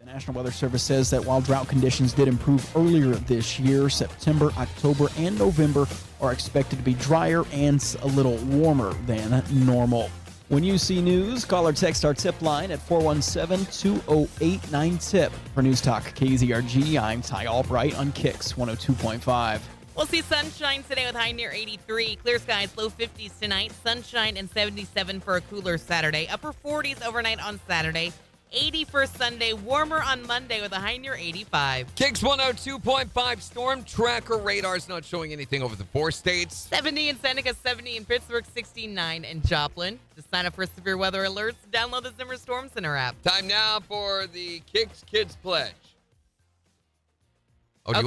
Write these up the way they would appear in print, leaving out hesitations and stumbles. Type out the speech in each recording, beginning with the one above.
The National Weather Service says that while drought conditions did improve earlier this year, September, October, and November are expected to be drier and a little warmer than normal. When you see news, call or text our tip line at 417-208-9TIP. For News Talk KZRG, I'm Ty Albright on KIX 102.5. We'll see sunshine today with high near 83. Clear skies, low 50s tonight. Sunshine and 77 for a cooler Saturday. Upper 40s overnight on Saturday. 80 for Sunday. Warmer on Monday with a high near 85. KIX 102.5 storm tracker radar's not showing anything over the 4 states. 70 in Seneca, 70 in Pittsburgh, 69 in Joplin. To sign up for severe weather alerts, download the Zimmer Storm Center app. Time now for the KIX Kids Pledge. Oh, do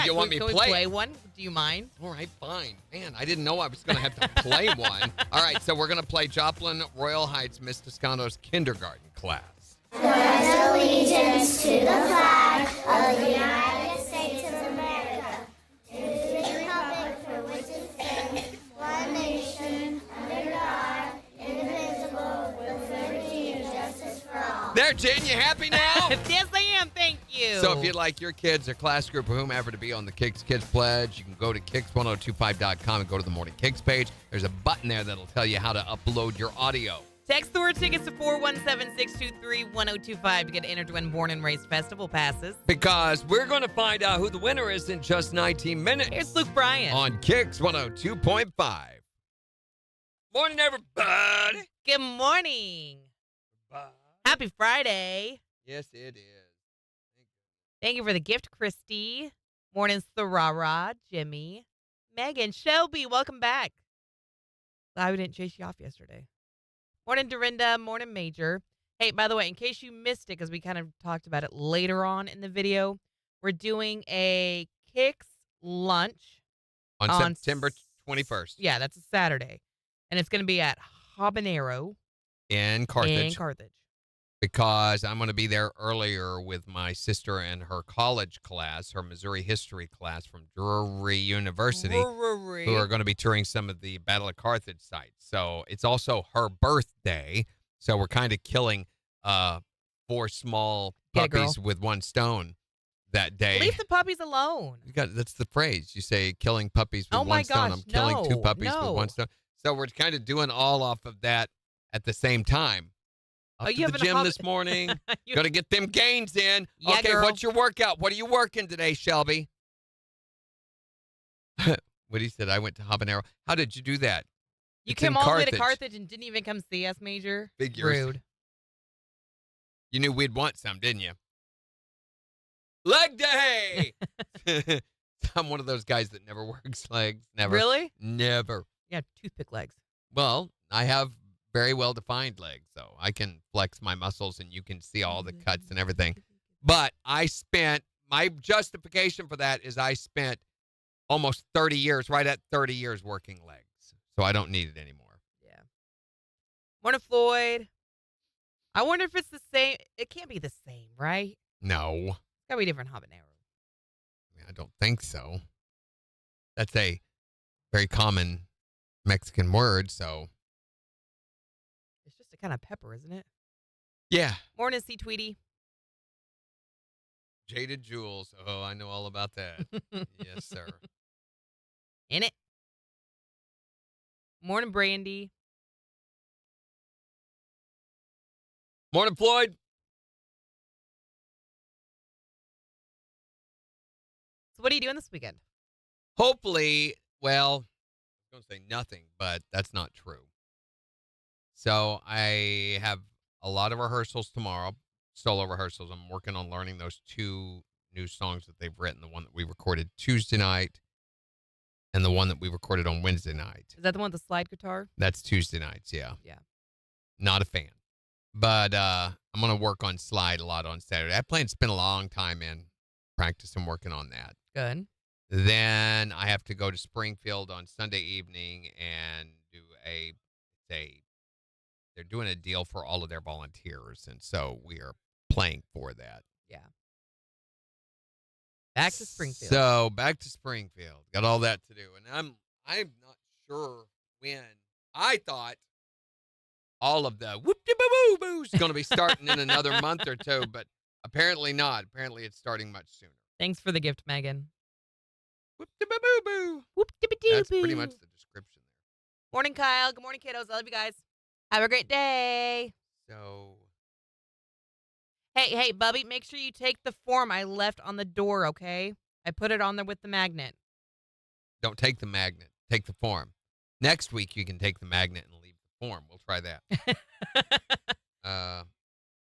you want me to play one? Do you mind? All right, fine. Man, I didn't know I was going to have to play one. All right, so we're going to play Joplin Royal Heights Miss Toscano's kindergarten class. Pledge allegiance to the flag of the United States of America, to the republic for which it stands, one nation, under God, indivisible, with liberty and justice for all. There, Jen, you happy now? Yes, I am. Thank you. So if you'd like your kids or class group or whomever to be on the KIX Kids Pledge, you can go to KIX1025.com and go to the Morning KIX page. There's a button there that'll tell you how to upload your audio. Text the word tickets to 417-623-1025 to get entered to win Born and Raised Festival passes. Because we're going to find out who the winner is in just 19 minutes. Here's Luke Bryan. On KIX 102.5. Morning, everybody. Good morning. Bye. Happy Friday. Yes, it is. Thank you for the gift, Christy. Morning's Tharara, Jimmy, Megan, Shelby, welcome back. Glad we didn't chase you off yesterday. Morning, Dorinda. Morning, Major. Hey, by the way, in case you missed it, because we kind of talked about it later on in the video, we're doing a KIX lunch. On September 21st. Yeah, that's a Saturday. And it's going to be at Habanero. In Carthage. In Carthage. Because I'm going to be there earlier with my sister and her college class, her Missouri history class from Drury University, who are going to be touring some of the Battle of Carthage sites. So it's also her birthday. So we're kind of killing 4 small puppies with one stone that day. Leave the puppies alone. That's the phrase. You say killing puppies with one stone. I'm killing 2 puppies with one stone. So we're kind of doing all off of that at the same time. Up to the gym this morning. Got to get them gains in. Yeah, okay, girl. What's your workout? What are you working today, Shelby? What he said, I went to Habanero. How did you do that? You came all the way to Carthage and didn't even come see us, Major? Figures. Rude. You knew we'd want some, didn't you? Leg day! I'm one of those guys that never works legs. Never. Really? Never. Yeah, toothpick legs. Well, I have very well-defined legs, so I can flex my muscles and you can see all the cuts and everything. But my justification for that is I spent almost 30 years, right at 30 years working legs. So I don't need it anymore. Yeah. Morning, Floyd. I wonder if it's the same. It can't be the same, right? No. It's got to be different habanero. I don't think so. That's a very common Mexican word, so. It's just a kind of pepper, isn't it? Yeah. Morning, C. Tweety. Jaded Jewels. Oh, I know all about that. Yes, sir. In it. Morning, Brandy. Morning, Floyd. So what are you doing this weekend? Hopefully, well, I was going to say nothing, but that's not true. So I have a lot of rehearsals tomorrow, solo rehearsals. I'm working on learning those 2 new songs that they've written, the one that we recorded Tuesday night and the one that we recorded on Wednesday night. Is that the one with the slide guitar? That's Tuesday nights, yeah. Yeah. Not a fan. But I'm going to work on slide a lot on Saturday. I plan to spend a long time in practice and working on that. Good. Then I have to go to Springfield on Sunday evening and do they're doing a deal for all of their volunteers, and so we are playing for that. Yeah. Back to Springfield. So back to Springfield. Got all that to do. And I'm not sure when. I thought all of the whoop-de-boo-boo is going to be starting in another month or 2, but Apparently not. Apparently it's starting much sooner. Thanks for the gift, Megan. Whoop-de-ba-boo-boo. Whoop-de-ba-doo-boo. That's pretty much the description there. Morning, Kyle. Good morning, kiddos. I love you guys. Have a great day. So, Hey, Bubby, make sure you take the form I left on the door, okay? I put it on there with the magnet. don't take the magnet. Take the form. Next week, you can take the magnet and leave the form. We'll try that.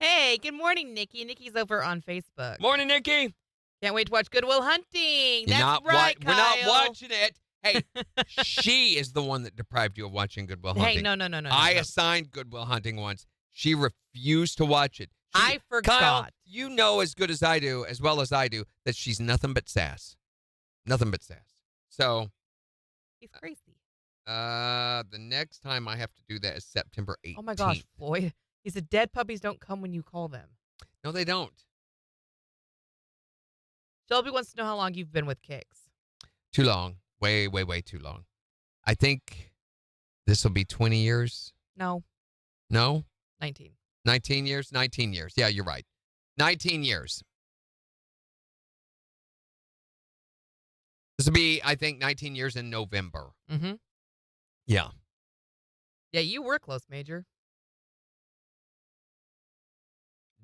Hey, good morning, Nikki. Nikki's over on Facebook. Morning, Nikki. Can't wait to watch Good Will Hunting. You're That's not right, We're not Kyle. watching it. Hey, she is the one that deprived you of watching Good Will Hunting. Hey, no. I assigned Good Will Hunting once. She refused to watch it. I forgot. Kyle, you know as good as I do, as well as I do, that she's nothing but sass. Nothing but sass. So, He's crazy. the next time I have to do that is September 18th. Oh, my gosh, Floyd. He said dead puppies don't come when you call them. No, they don't. Shelby wants to know how long you've been with KIX. Too long. Way too long. I think this will be 20 years. No, No? 19. 19 years? 19 years. Yeah, you're right. 19 years. This will be, I think, 19 years in November. Mm-hmm. Yeah. Yeah, you were close, Major.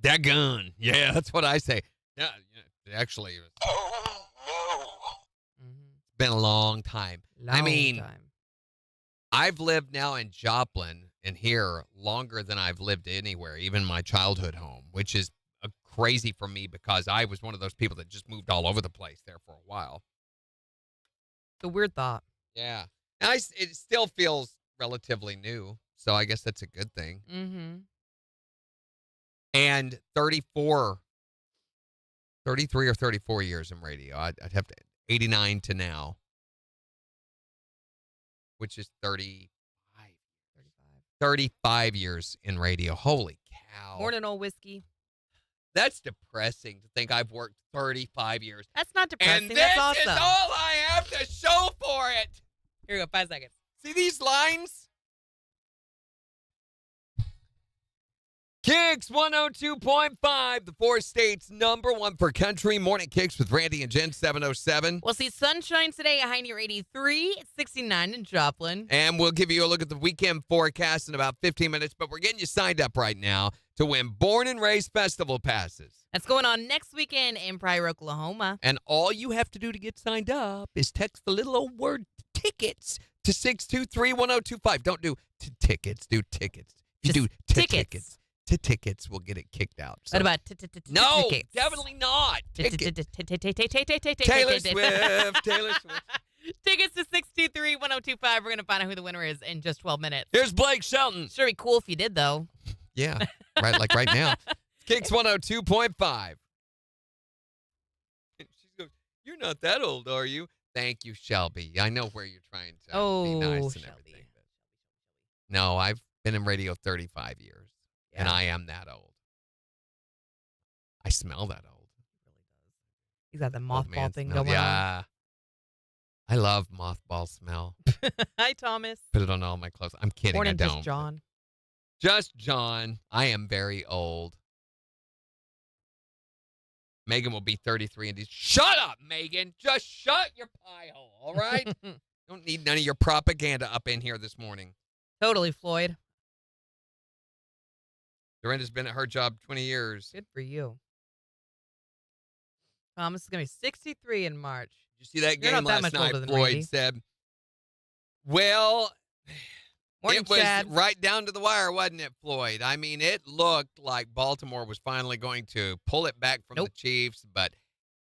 Daggone. Yeah, that's what I say. Yeah, actually, it's been a long time. I mean, time. I've lived now in Joplin and here longer than I've lived anywhere, even my childhood home, which is crazy for me because I was one of those people that just moved all over the place there for a while. It's a weird thought. Yeah. And it still feels relatively new, so I guess that's a good thing. Mm-hmm. And 33 or 34 years in radio. I'd have to, 89 to now, which is 35 years in radio. Holy cow. Morning, old whiskey. That's depressing to think I've worked 35 years. That's not depressing. And this That's awesome. is all I have to show for it. Here we go. 5 seconds. See these lines? KIX 102.5, the 4 states #1 for country. Morning KIX with Randy and Jen, 707. We'll see sunshine today, a high near 83, 69 in Joplin. And we'll give you a look at the weekend forecast in about 15 minutes, but we're getting you signed up right now to win Born and Raised Festival passes. That's going on next weekend in Pryor, Oklahoma. And all you have to do to get signed up is text the little old word tickets to 623-1025. Don't do tickets, do tickets. If you do tickets. Tickets will get it kicked out. So. What about No, tickets? definitely not. Tickets. Taylor Swift. Tickets to 623-1025. We're going to find out who the winner is in just 12 minutes. Here's Blake Shelton. Sure be cool if you did, though. Yeah, right, like right now. KIX 102.5. She goes, you're not that old, are you? Thank you, Shelby. I know where you're trying to be nice and Shelby. everything. But no, I've been in radio 35 years. Yeah. And I am that old. I smell that old. He's got the Old mothball man thing smell. going Yeah. I love mothball smell. on. Hi, Thomas. Put it on all my clothes. I'm kidding. Morning, I don't. just John. Just John. I am very old. Megan will be 33 and shut up, Megan. Just shut your pie hole, all right? Don't need none of your propaganda up in here this morning. Totally, Floyd. Dorinda's been at her job 20 years. Good for you. Thomas is going to be 63 in March. Did you see that You're game not that last much night? older than Floyd Randy. said, well, Morning, it was Chad. right down to the wire, wasn't it, Floyd? I mean, it looked like Baltimore was finally going to pull it back from the Chiefs, but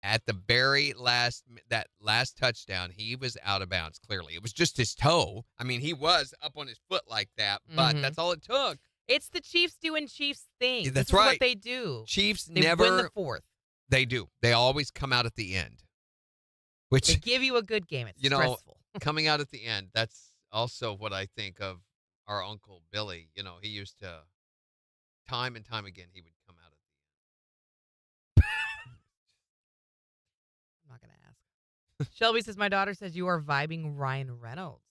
at the very last, that last touchdown, he was out of bounds, clearly. It was just his toe. I mean, he was up on his foot like that, but that's all it took. It's the Chiefs doing Chiefs things. That's this is right. what they do. Chiefs They never. win the fourth. They do. They always come out at the end. Which, They give you a good game. It's you know, stressful. coming out at the end, that's also what I think of our Uncle Billy. You know, he used to, time and time again, he would come out at the end. I'm not going to ask. Shelby says, my daughter says you are vibing Ryan Reynolds.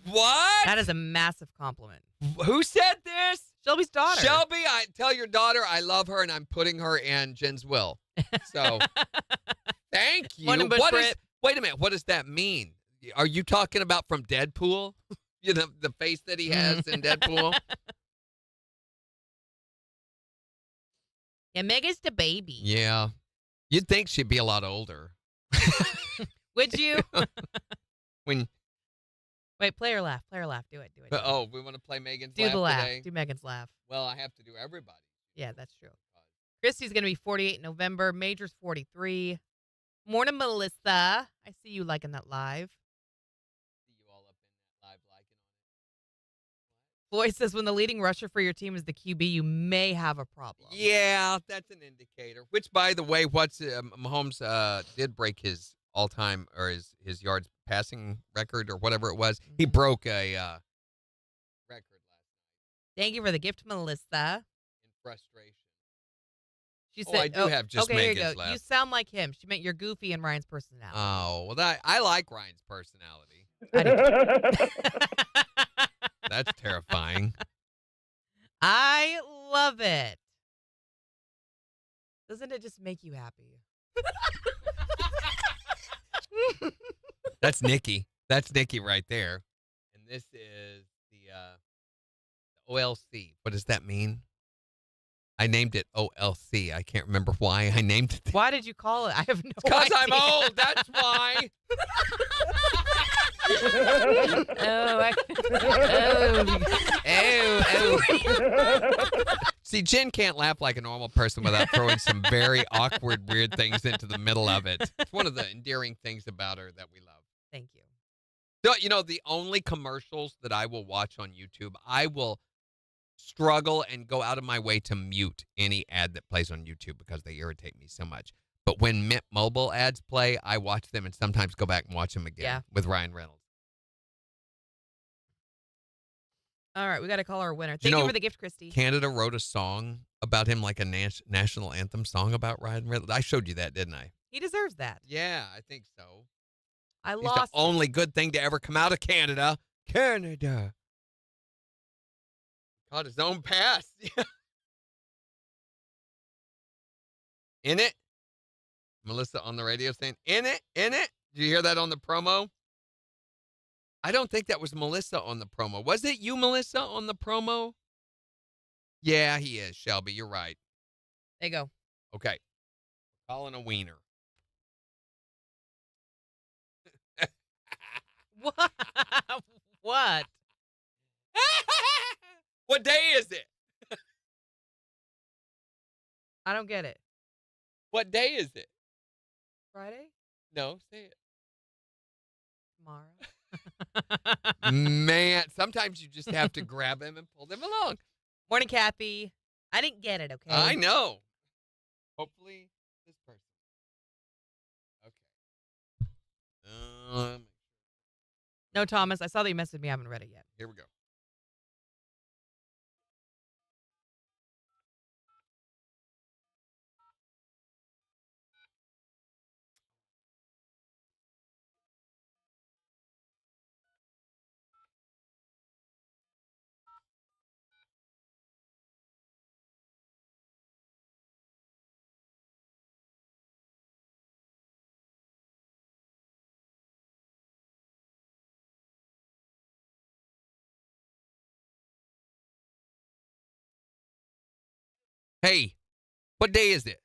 What? That is a massive compliment. Who said this? Shelby's daughter. Shelby, I tell your daughter I love her and I'm putting her in Jen's will. So, thank you. Wait a minute. What does that mean? Are you talking about from Deadpool? You know, the face that he has in Deadpool? Yeah, Megan's the baby. Yeah. You'd think she'd be a lot older. Would you? When Wait, play her laugh. Play her laugh. Do it. Oh, we want to play Megan's Do laugh the laugh. today? Do Megan's laugh. Well, I have to do everybody. Yeah, that's true. Christy's going to be 48 in November. Major's 43. Morning, Melissa. I see you liking that live. See you all up in that live liking on it. Floyd says when the leading rusher for your team is the QB, you may have a problem. Yeah, that's an indicator. Which, by the way, Mahomes did break his all-time or his yards passing record or whatever it was. He broke a record last night. Thank you for the gift, Melissa. In frustration. She said, I do have just okay, Megan's here you go. laugh. You sound like him. She meant you're goofy and Ryan's personality. Oh, well, I like Ryan's personality. I do. That's terrifying. I love it. Doesn't it just make you happy? That's Nikki. That's Nikki right there. And this is the OLC. What does that mean? I named it OLC. I can't remember why I named it. Why did you call it? I have no idea. Because I'm old. That's why. See, Jen can't laugh like a normal person without throwing some very awkward, weird things into the middle of it. It's one of the endearing things about her that we love. Thank you. So, you know, the only commercials that I will watch on YouTube, I will struggle and go out of my way to mute any ad that plays on YouTube because they irritate me so much. But when Mint Mobile ads play, I watch them and sometimes go back and watch them again with Ryan Reynolds. All right, we got to call our winner. Thank you for the gift, Christy. Canada wrote a song about him, like a national anthem song about Ryan Reynolds. I showed you that, didn't I? He deserves that. Yeah, I think so. He's the only good thing to ever come out of Canada. Canada. Caught his own pass. In it. Melissa on the radio saying, in it. Did you hear that on the promo? I don't think that was Melissa on the promo. Was it you, Melissa, on the promo? Yeah, he is, Shelby. You're right. There you go. Okay. Calling a wiener. What? What? What day is it? I don't get it. What day is it? Friday? No, say it. Tomorrow? Man, sometimes you just have to grab them and pull them along. Morning, Kathy. I didn't get it, okay? I know. Hopefully, this person. Okay. No, Thomas, I saw that you messaged me. I haven't read it yet. Here we go. Hey, what day is it?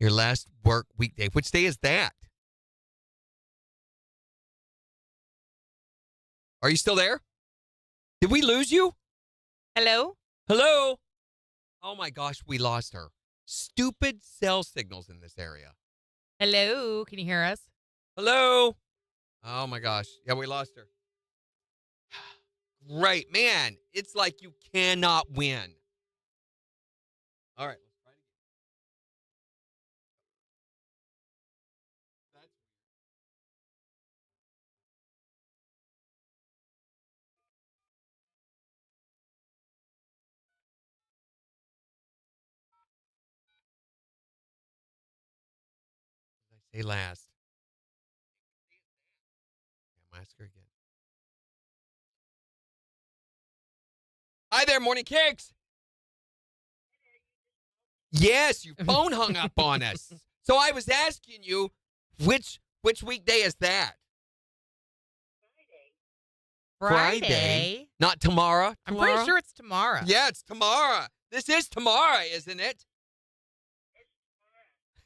Your last work weekday. Which day is that? Are you still there? Did we lose you? Hello? Hello? Oh my gosh, we lost her. Stupid cell signals in this area. Hello? Can you hear us? Hello? Oh my gosh. Yeah, we lost her. Great. Man, it's like you cannot win. All right. Let's try it again. What did I say last? I'm ask her again. Hi there, Morning Kicks. Yes, your phone hung up on us. So I was asking you, which weekday is that? Friday. Not tomorrow. I'm pretty sure it's tomorrow. Yeah, it's tomorrow. This is tomorrow, isn't it?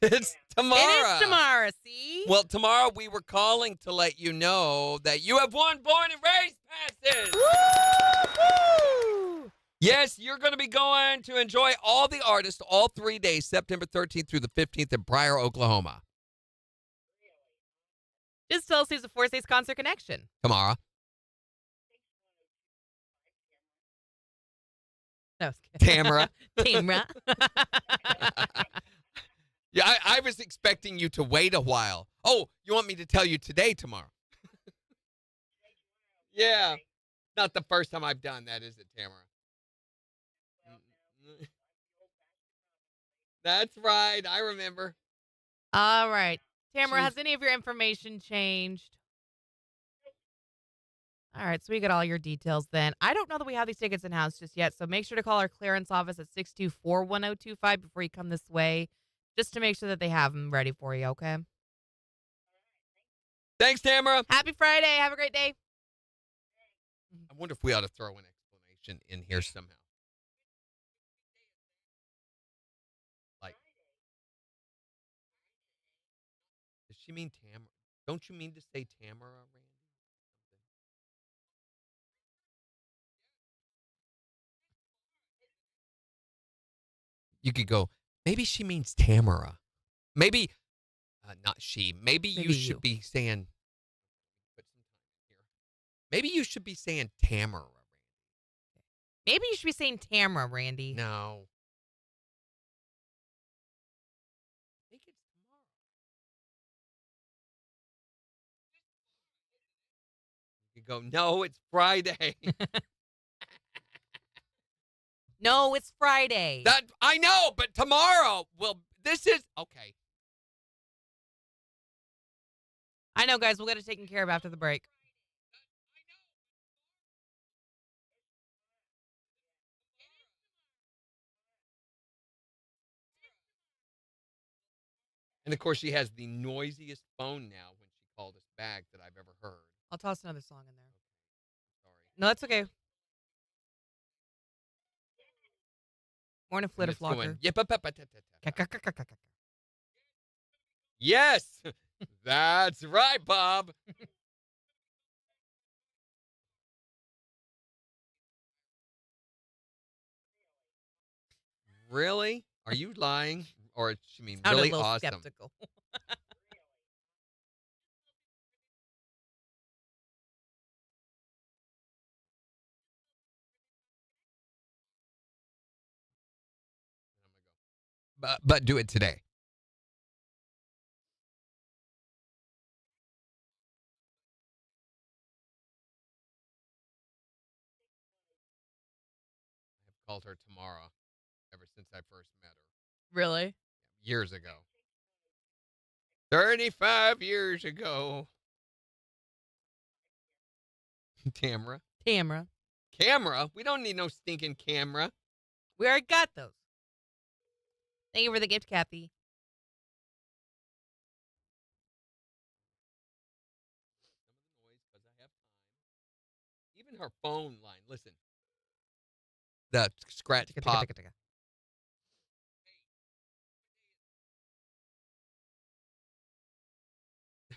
It's tomorrow. It is tomorrow, see? Well, tomorrow we were calling to let you know that you have won Born and Raised passes. Woo! Yes, you're going to be going to enjoy all the artists all 3 days, September 13th through the 15th in Pryor, Oklahoma. Just tell us who's the Four States Concert Connection. Tomorrow. No, I was kidding. Tamara. Tamara. Yeah, I was expecting you to wait a while. Oh, you want me to tell you today, tomorrow? Yeah. Not the first time I've done that, is it, Tamara? That's right. I remember. All right. Tamara, Jeez. has any of your information changed? All right, so we got all your details then. I don't know that we have these tickets in-house just yet, so make sure to call our clearance office at 624-1025 before you come this way, just to make sure that they have them ready for you, okay? Thanks, Tamara. Happy Friday. Have a great day. I wonder if we ought to throw an explanation in here somehow. Like, does she mean Tamara? Don't you mean to say Tamara, Randy? You could go, maybe she means Tamara. Maybe, not she. Maybe Maybe you should you. be saying, put some time in here. Maybe you should be saying Tamara, Randy. Maybe you should be saying Tamara, Randy. No. I think it's tomorrow. You go, no, it's Friday. No, it's Friday. That I know, but tomorrow, well, this is, okay. I know, guys. We'll get it taken care of after the break. And of course, she has the noisiest phone now when she called us back that I've ever heard. I'll toss another song in there. Sorry. No, that's okay. Morning, And Flitter it's going, Flocker. yes, that's right, Bob. Really? Are you lying? Or she mean Sounded really a little awesome? skeptical. But do it today. I've called her tomorrow ever since I first met her. Really? Years ago. 35 years ago. Tamara. Tamara. Camera? We don't need no stinking camera. We already got those. Thank you for the gift, Kathy. Some of the noise because I have time. Even her phone line. Listen. The scratch pop.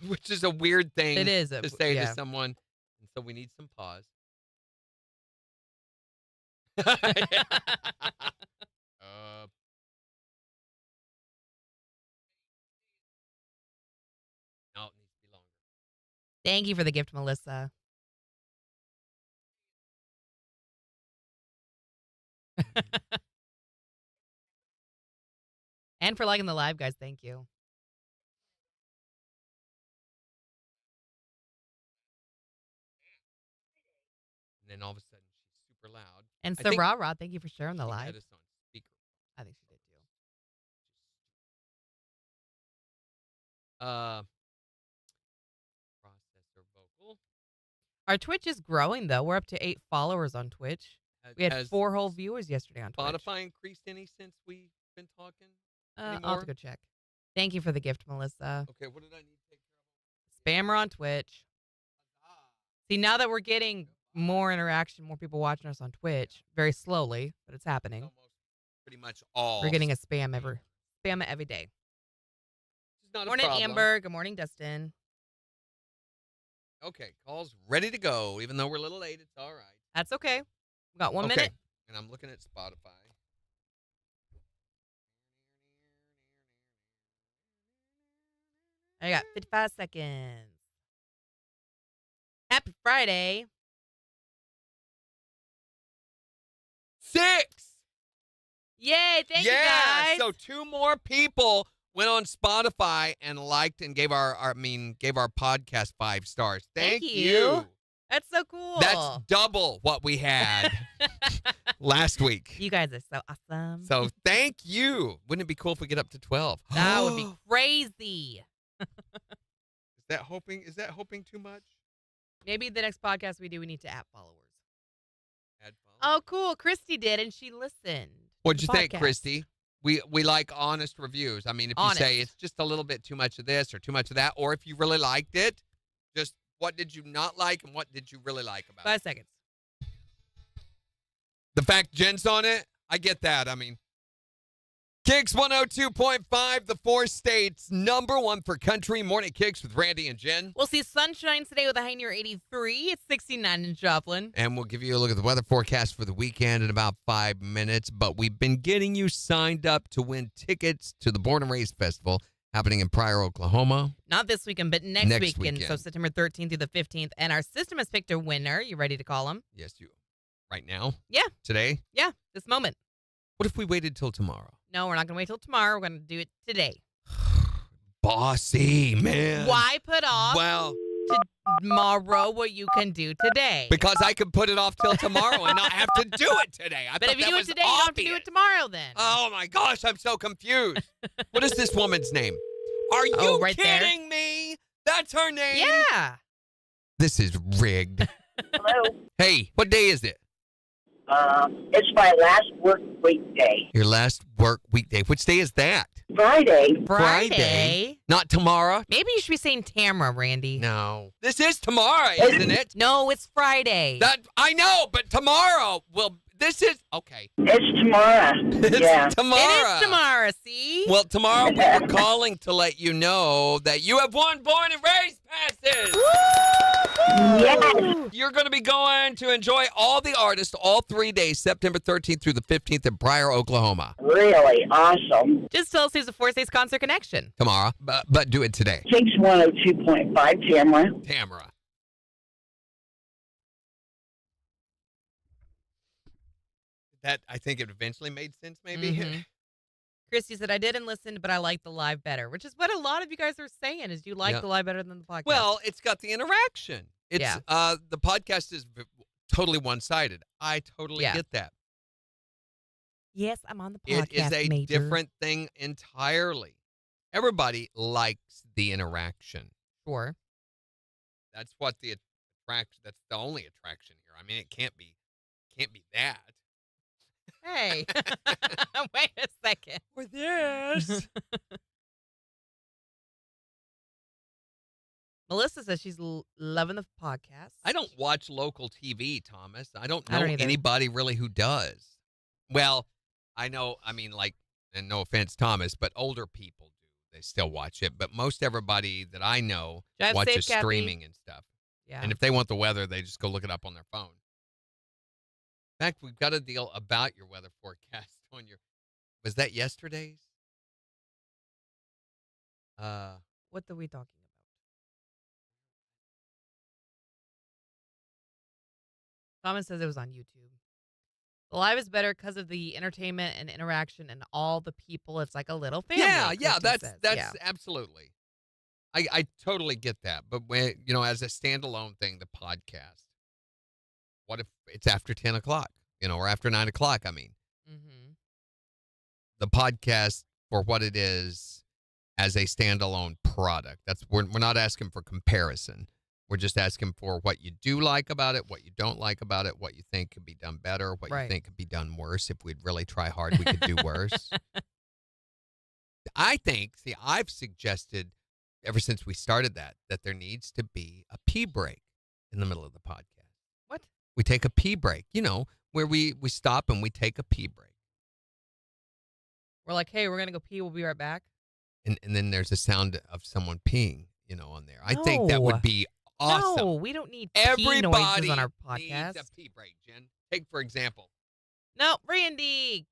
Which is a weird thing It is to say to someone. And so we need some pause. No, it needs to be longer. Thank you for the gift, Melissa. And for liking the live, guys. Thank you. And then all of a sudden she's super loud. And I so, think Rod, thank you for sharing the she live. had us on speaker. I think she did too. Processor vocal. Our Twitch is growing, though. We're up to 8 followers on Twitch. We had Has 4 whole viewers yesterday on Twitch. Spotify increased any since we've been talking? I'll anymore? have to go check. Thank you for the gift, Melissa. Okay, what did I need to take care Spammer on Twitch. See, now that we're getting more interaction, more people watching us on Twitch, very slowly, but it's happening. Almost pretty much all. We're getting a spam it every day. It's not Morning, a problem. Amber. Good morning, Dustin. Okay, call's ready to go. Even though we're a little late, it's all right. That's okay. We got 1 Okay, minute. and I'm looking at Spotify. I got 55 seconds. Happy Friday. 6. Yay. Thank you, guys. So 2 more people went on Spotify and liked and gave our podcast 5 stars. Thank you. That's so cool. That's double what we had last week. You guys are so awesome. So thank you. Wouldn't it be cool if we get up to 12? That would be crazy. Is that hoping too much? Maybe the next podcast we do, we need to add followers. Add followers. Oh, cool. Christy did, and she listened. What'd to you the think, podcast. Christy? We like honest reviews. I mean, if you say it's just a little bit too much of this or too much of that, or if you really liked it, just what did you not like and what did you really like about 5 it? seconds. The fact Jen's on it, I get that. I mean, KIX 102.5, the 4 states, #1 for country. Morning KIX with Randy and Jen. We'll see sunshine today with a high near 83. It's 69 in Joplin. And we'll give you a look at the weather forecast for the weekend in about 5 minutes. But we've been getting you signed up to win tickets to the Born and Raised Festival happening in Pryor, Oklahoma. Not this weekend, but next weekend. weekend. So September 13th through the 15th. And our system has picked a winner. You ready to call him? Yes, you. Right now? Yeah. Today? Yeah, this moment. What if we waited till tomorrow? No, we're not going to wait till tomorrow. We're going to do it today. Bossy, man. Why put off Well, to tomorrow what you can do today? because I could put it off till tomorrow and not have to do it today. I But thought if you that do it was today, you don't have to do obvious. it tomorrow then. Oh my gosh, I'm so confused. What is this woman's name? Are you Oh, right there. kidding me? That's her name? Yeah. This is rigged. Hello. Hey, what day is it? It's my last work weekday. Your last work weekday. Which day is that? Friday. Friday. Not tomorrow? Maybe you should be saying Tamara, Randy. No. This is tomorrow, isn't it? No, it's Friday. That I know, but tomorrow will. This is okay. It's tomorrow. It's Yeah. tomorrow. It is tomorrow, see? Well, tomorrow we were calling to let you know that you have won Born and Raised passes. Yes. You're going to be going to enjoy all the artists all 3 days, September 13th through the 15th in Pryor, Oklahoma. Really awesome. Just tell us who's the 4 States Concert Connection. Tomorrow, but do it today. KIX 102.5, Tamara. Tamara. That, I think it eventually made sense, maybe. Mhm. Christy said, I didn't listen, but I like the live better, which is what a lot of you guys are saying is you like Yeah. the live better than the podcast. Well, it's got the interaction. It's Yeah. The podcast is totally one-sided. I totally Yeah. get that. yes, I'm on the podcast, It is a Major. different thing entirely. Everybody likes the interaction. Sure. That's what the attraction. That's the only attraction here. I mean, it can't be that. Hey, wait a second. Or this. Melissa says she's loving the podcast. I don't watch local TV, Thomas. I don't I know don't either. anybody really who does. Well, I know, I mean, like, and no offense, Thomas, but older people do. They still watch it. But most everybody that I know Drive watches safe, Kathy. streaming and stuff. Yeah. And if they want the weather, they just go look it up on their phone. In fact, we've got a deal about your weather forecast on your. Was that yesterday's? What are we talking about? Thomas says it was on YouTube. The live is better because of the entertainment and interaction and all the people. It's like a little family. Yeah, Christy that's says. that's Yeah. absolutely. I totally get that. But when as a standalone thing, the podcast. What if it's after 10 o'clock? Or after 9 o'clock? I mean, Mhm. the podcast for what it is as a standalone product. We're not asking for comparison. We're just asking for what you do like about it, what you don't like about it, what you think could be done better, what you Right. think could be done worse. If we'd really try hard, we could do worse. I think, see, I've suggested ever since we started that there needs to be a pee break in the middle of the podcast. What? We take a pee break, where we stop and we take a pee break. We're like, hey, we're going to go pee. We'll be right back. And then there's a sound of someone peeing, on there. I think that would be awesome. No, we don't need pee Everybody noises on our podcast. needs a pee break, Jen. Take, for example. No, Randy.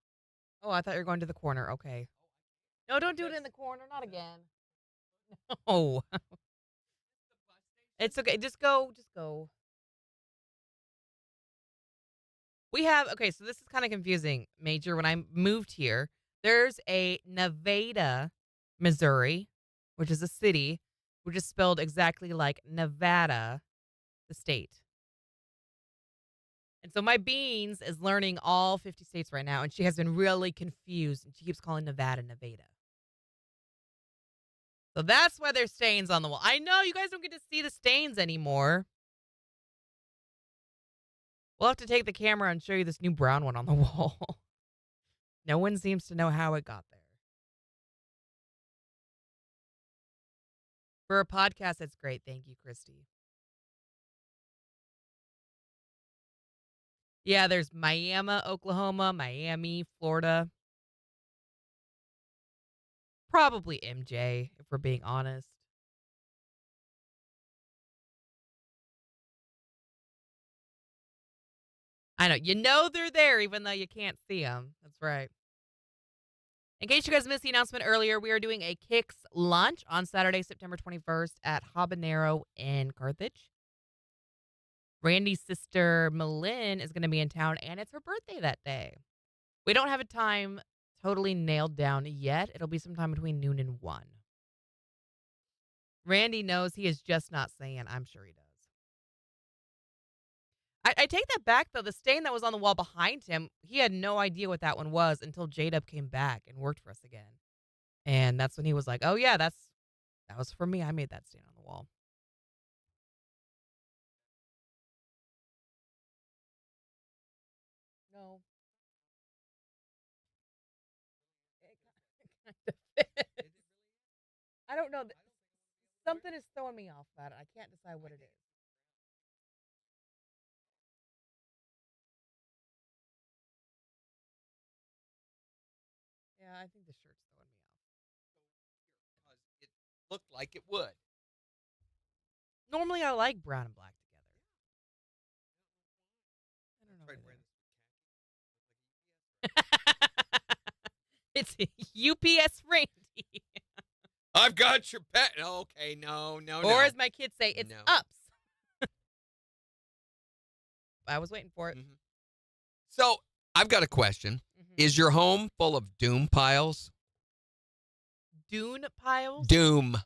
Oh, I thought you were going to the corner. Okay. No, don't do it in the corner. Not again. No. It's okay. Just go. Just go. We have, okay, so this is kind of confusing, Major. When I moved here, there's a Nevada, Missouri, which is a city, which is spelled exactly like Nevada, the state. And so my Beans is learning all 50 states right now, and she has been really confused, and she keeps calling Nevada, Nevada. So that's why there's stains on the wall. I know you guys don't get to see the stains anymore. We'll have to take the camera and show you this new brown one on the wall. No one seems to know how it got there. For a podcast, that's great. Thank you, Christy. Yeah, there's Miami, Oklahoma, Miami, Florida. Probably MJ, if we're being honest. I know. You know they're there even though you can't see them. That's right. In case you guys missed the announcement earlier, we are doing a KIX lunch on Saturday, September 21st at Habanero in Carthage. Randy's sister, Malin, is going to be in town, and it's her birthday that day. We don't have a time totally nailed down yet. It'll be sometime between noon and 1. Randy knows he is just not saying. I'm sure he does. I take that back, though. The stain that was on the wall behind him, he had no idea what that one was until J-Dub came back and worked for us again. And that's when he was like, oh, yeah, that was for me. I made that stain on the wall. No. It kind of is. I don't know. Something is throwing me off about it. I can't decide what it is. Yeah, I think the shirt's throwing me off. Because it looked like it would. Normally, I like brown and black together. I don't know. It's UPS Randy. I've got your pet. Okay, no. Or as my kids say, it's No. ups. I was waiting for it. Mhm. So I've got a question. Mhm. Is your home full of doom piles? Dune piles? Doom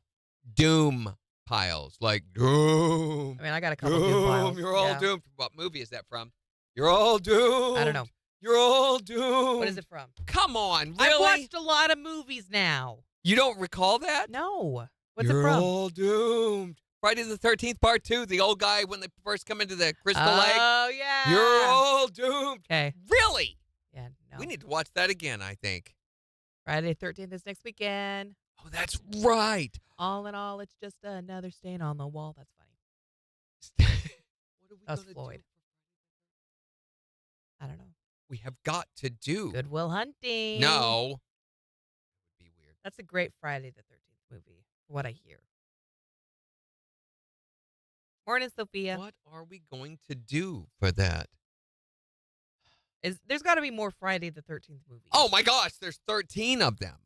piles. Like doom. I mean, I got a couple Dune piles. You're all Yeah. doomed. What movie is that from? You're all doomed. I don't know. You're all doomed. What is it from? Come on, really? I've watched a lot of movies now. You don't recall that? No. What's You're it from? all doomed. Friday the 13th, part 2. The old guy when they first come into the Crystal Lake. Oh, yeah. You're all doomed. Okay. Really? Yeah, no. We need to watch that again, I think. Friday the 13th is next weekend. Oh, that's right. All in all, it's just another stain on the wall. That's funny. What are we That's gonna Floyd. do? I don't know. We have got to do. Goodwill Hunting. No. That would be weird. That's a great Friday the 13th movie, from what I hear. Morning, Sophia. What are we going to do for that? There's got to be more Friday the 13th movies. Oh my gosh, there's 13 of them.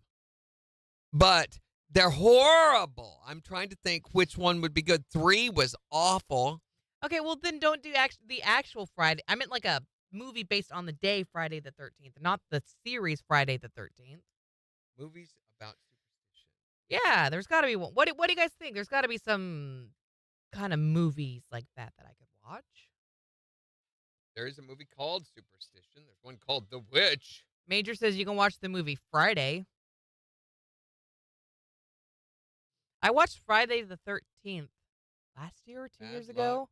But they're horrible. I'm trying to think which one would be good. 3 was awful. Okay, well then don't do the actual Friday. I meant like a movie based on the day Friday the 13th, not the series Friday the 13th. Movies about superstition. Yeah, there's got to be one. What do you guys think? There's got to be some kind of movies like that I could watch. There is a movie called Superstition. There's one called The Witch. Major says you can watch the movie Friday. I watched Friday the 13th last year or 2 Bad years Luck. ago.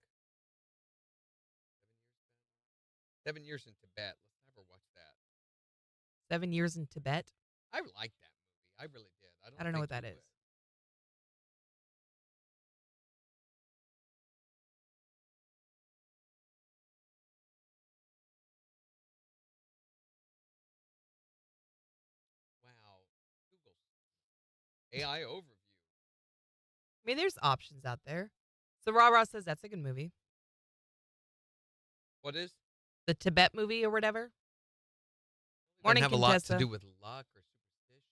7 Years in Tibet. Let's never watch that. 7 Years in Tibet. I liked that movie. I really did. I don't know what think that you is. would. Wow. Google's AI overview. I mean, there's options out there. So Rah says that's a good movie. What is? The Tibet movie or whatever. Doesn't Morning, have a lot to Contessa. do with luck or superstition.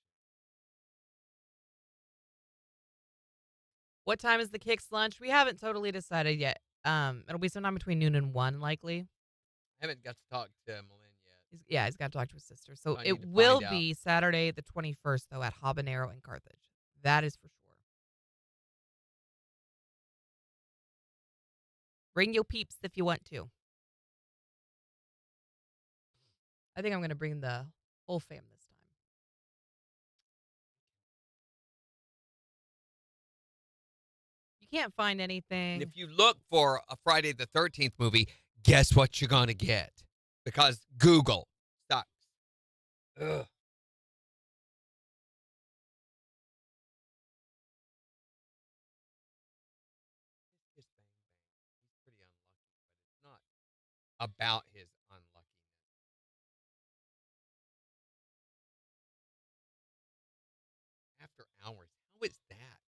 What time is the KIX lunch? We haven't totally decided yet. It'll be sometime between noon and 1, likely. I haven't got to talk to Malin yet. He's got to talk to his sister. So I need it to will find out. be Saturday the 21st, though, at Habanero in Carthage. That is for sure. Bring your peeps if you want to. I think I'm going to bring the whole fam this time. You can't find anything. And if you look for a Friday the 13th movie, guess what you're going to get? Because Google sucks. Ugh. Kiss Bang Bang. He's pretty unlucky, but it's not about his unluckiness. After Hours. How is that?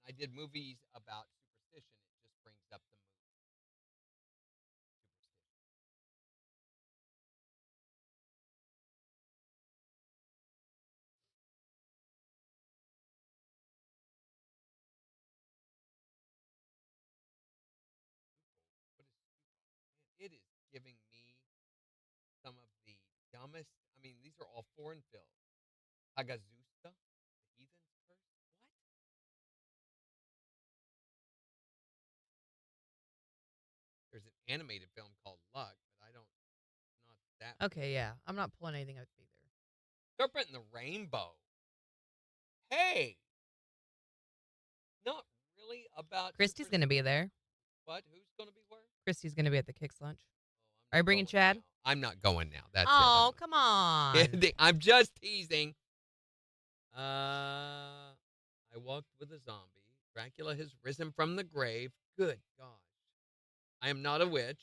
I did movies about superstition. It just brings up the movie Superstition. What is Supo? Man, it is giving me some of the dumbest. I mean, these are all foreign films. Hagazusta, the Heathen's Curse. What? There's an animated film called Luck, but I don't. Not that. Okay, yeah. I'm not pulling anything up either. Serpent in the Rainbow. Hey, not really about. Christy's going to be there. What? Who's going to be where? Christy's going to be at the KIX lunch. Oh, Are you bringing going Chad? now. I'm not going now. That's Oh, it. come on. Kidding. I'm just teasing. I walked with a zombie. Dracula has risen from the grave. Good gosh. I am not a witch.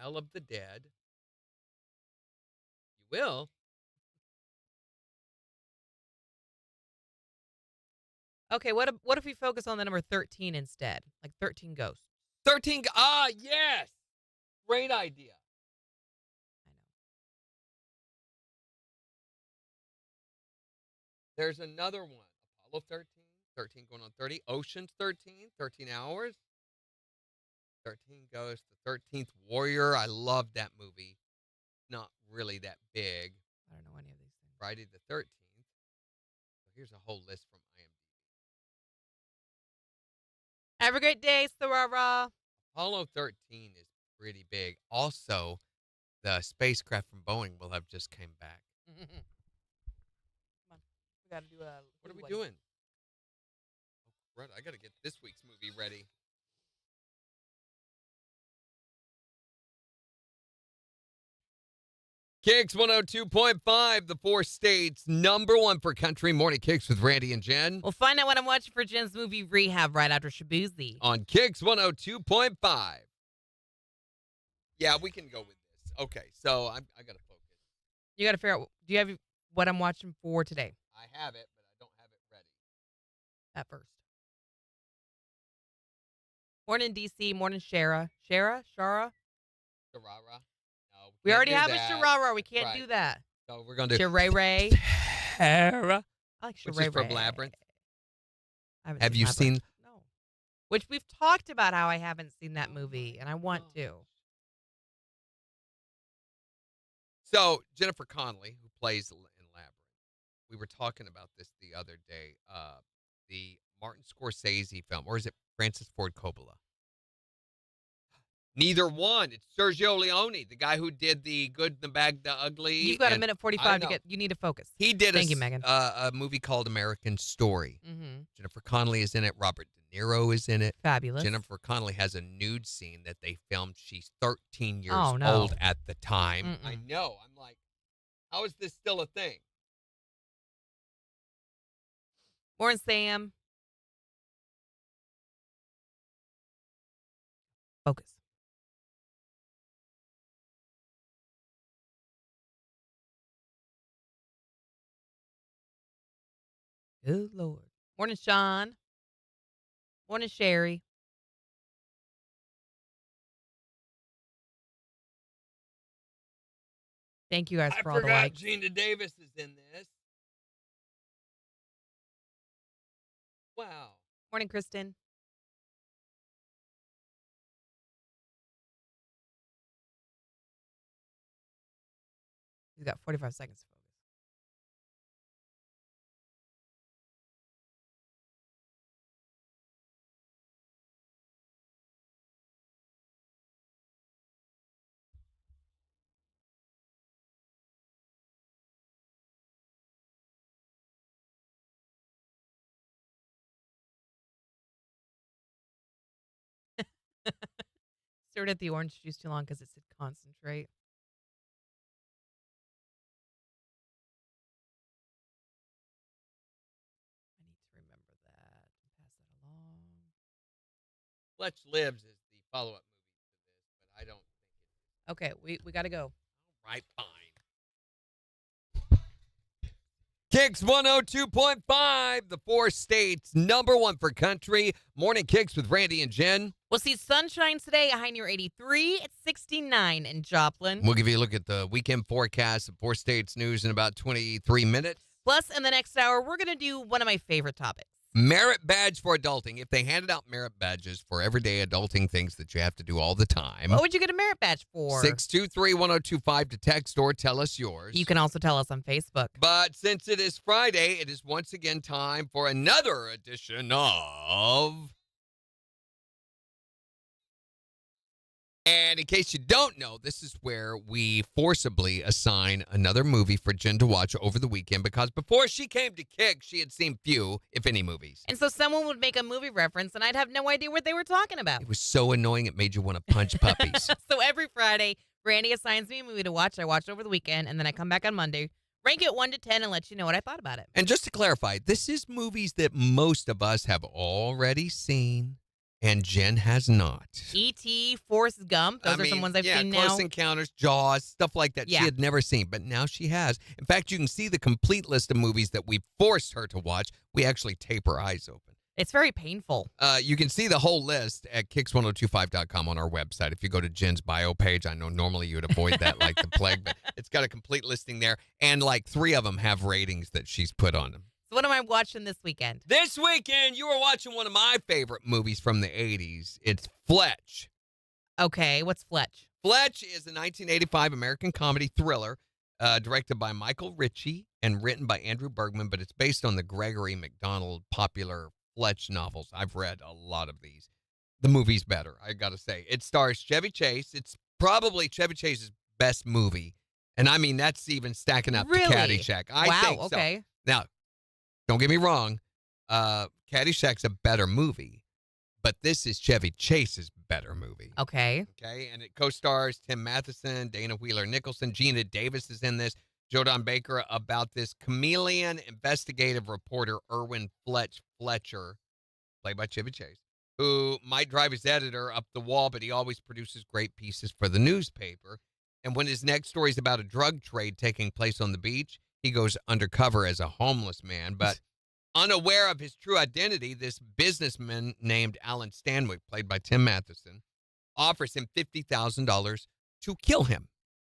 Isle of the Dead. You will. Okay, what if we focus on the number 13 instead? Like 13 ghosts. 13. Yes. Great idea. I know. There's another one. Apollo 13. 13 going on 30. Ocean's 13. 13 hours. 13 Ghosts. The 13th Warrior. I love that movie. Not really that big. I don't know any of these things. Friday the 13th. So here's a whole list from IMDb. Have a great day, Sarara. Apollo 13 is pretty big. Also, the spacecraft from Boeing will have just came back. Come on. We got to do a. What are we doing? Oh, crud. I got to get this week's movie ready. KIX 102.5, the 4 states, #1 for country. Morning KIX with Randy and Jen. We'll find out what I'm watching for Jen's movie Rehab right after Shabuzi. On KIX 102.5. Yeah, we can go with this. Okay, so I got to focus. You got to figure out. Do you have what I'm watching for today? I have it, but I don't have it ready. At first. Morning DC. Morning Shara. Shara. Sharara? No. We can't already do have that. a Sharara. We can't Right. do that. So we're going to do Sharara. Shara, I like which is from Sharara. Labyrinth. I haven't Have you Labyrinth. seen? No. Which we've talked about how I haven't seen that movie, and I want to. So Jennifer Connelly, who plays in Labyrinth, we were talking about this the other day. The Martin Scorsese film, or is it Francis Ford Coppola? Neither one. It's Sergio Leone, the guy who did The Good, the Bad, the Ugly. You've got a and minute I 45 to know. get. You need to focus. He did Thank you, Megan. a movie called American Story. Mm-hmm. Jennifer Connelly is in it. Robert De Niro is in it. Fabulous. Jennifer Connelly has a nude scene that they filmed. She's 13 years Oh, no. old at the time. Mm-mm. I know. I'm like, how is this still a thing? Morning, Sam. Focus. Good Lord. Morning, Sean. Morning, Sherry. Thank you guys for all the likes. Gina Davis is in this. Wow. Morning, Kristen. He's got 45 seconds to focus. Stirred at the orange juice too long because it said concentrate. I need to remember that and pass that along. Fletch Lives is the follow-up movie to this, but I don't think it is. Okay, we got to go. Right, fine. KIX 102.5, the 4 states, #1 for country. Morning KIX with Randy and Jen. We'll see sunshine today, a high near 83. It's 69 in Joplin. We'll give you a look at the weekend forecast of 4 states news in about 23 minutes. Plus, in the next hour, we're going to do one of my favorite topics. Merit badge for adulting. If they handed out merit badges for everyday adulting things that you have to do all the time. What would you get a merit badge for? 623-1025 to text or tell us yours. You can also tell us on Facebook. But since it is Friday, it is once again time for another edition of... And in case you don't know, this is where we forcibly assign another movie for Jen to watch over the weekend because before she came to KIX, she had seen few, if any, movies. And so someone would make a movie reference, and I'd have no idea what they were talking about. It was so annoying, it made you want to punch puppies. So every Friday, Randy assigns me a movie to watch. I watch it over the weekend, and then I come back on Monday, rank it 1 to 10, and let you know what I thought about it. And just to clarify, this is movies that most of us have already seen, and Jen has not. E.T., Forrest Gump, those are some ones I've seen now. Close Encounters, Jaws, stuff like that Yeah. she had never seen, but now she has. In fact, you can see the complete list of movies that we forced her to watch. We actually tape her eyes open. It's very painful. You can see the whole list at KIX1025.com on our website. If you go to Jen's bio page, I know normally you would avoid that like the plague, but it's got a complete listing there, and like 3 of them have ratings that she's put on them. So what am I watching this weekend? This weekend, you are watching one of my favorite movies from the 80s. It's Fletch. Okay, what's Fletch? Fletch is a 1985 American comedy thriller directed by Michael Ritchie and written by Andrew Bergman, but it's based on the Gregory MacDonald popular Fletch novels. I've read a lot of these. The movie's better, I got to say. It stars Chevy Chase. It's probably Chevy Chase's best movie. And I mean, that's even stacking up Really? to Caddyshack. I think so. Okay. Now, don't get me wrong. Caddyshack's a better movie, but this is Chevy Chase's better movie. Okay. Okay, and it co-stars Tim Matheson, Dana Wheeler-Nicholson, Gina Davis is in this, Joe Don Baker, about this chameleon investigative reporter, Irwin Fletcher, played by Chevy Chase, who might drive his editor up the wall, but he always produces great pieces for the newspaper. And when his next story is about a drug trade taking place on the beach, he goes undercover as a homeless man, but unaware of his true identity, this businessman named Alan Stanwyck, played by Tim Matheson, offers him $50,000 to kill him.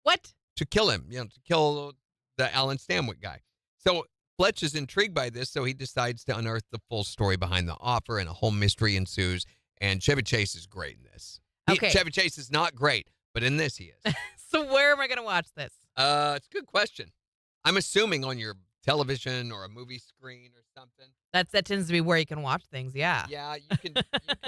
What? To kill him, to kill the Alan Stanwyck guy. So Fletch is intrigued by this, so he decides to unearth the full story behind the offer, and a whole mystery ensues, and Chevy Chase is great in this. Okay. Chevy Chase is not great, but in this he is. So where am I going to watch this? It's a good question. I'm assuming on your television or a movie screen or something. That tends to be where you can watch things, yeah. Yeah, you can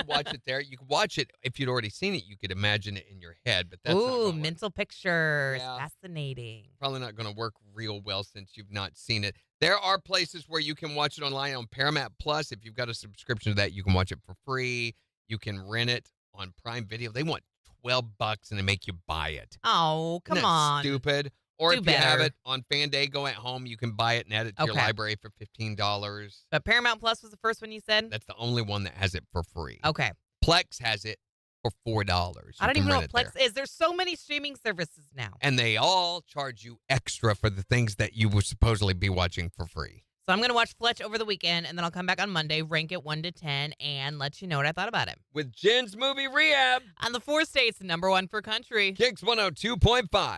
watch it there. You can watch it if you'd already seen it. You could imagine it in your head, but that's not Ooh, gonna work. mental pictures. Yeah. Fascinating. Probably not going to work real well since you've not seen it. There are places where you can watch it online on Paramount Plus. If you've got a subscription to that, you can watch it for free. You can rent it on Prime Video. They want $12 and they make you buy it. Oh, come Isn't that on. stupid? Or Do if you have better. it on Fandango at home, you can buy it and add it to your Okay. library for $15. But Paramount Plus was the first one you said? That's the only one that has it for free. Okay. Plex has it for $4. I don't You even can know rent what it Plex there. is. There's so many streaming services now. And they all charge you extra for the things that you would supposedly be watching for free. So I'm going to watch Fletch over the weekend, and then I'll come back on Monday, rank it 1 to 10, and let you know what I thought about it. With Jen's Movie Rehab, On the 4 states, #1 for country. KIX 102.5. I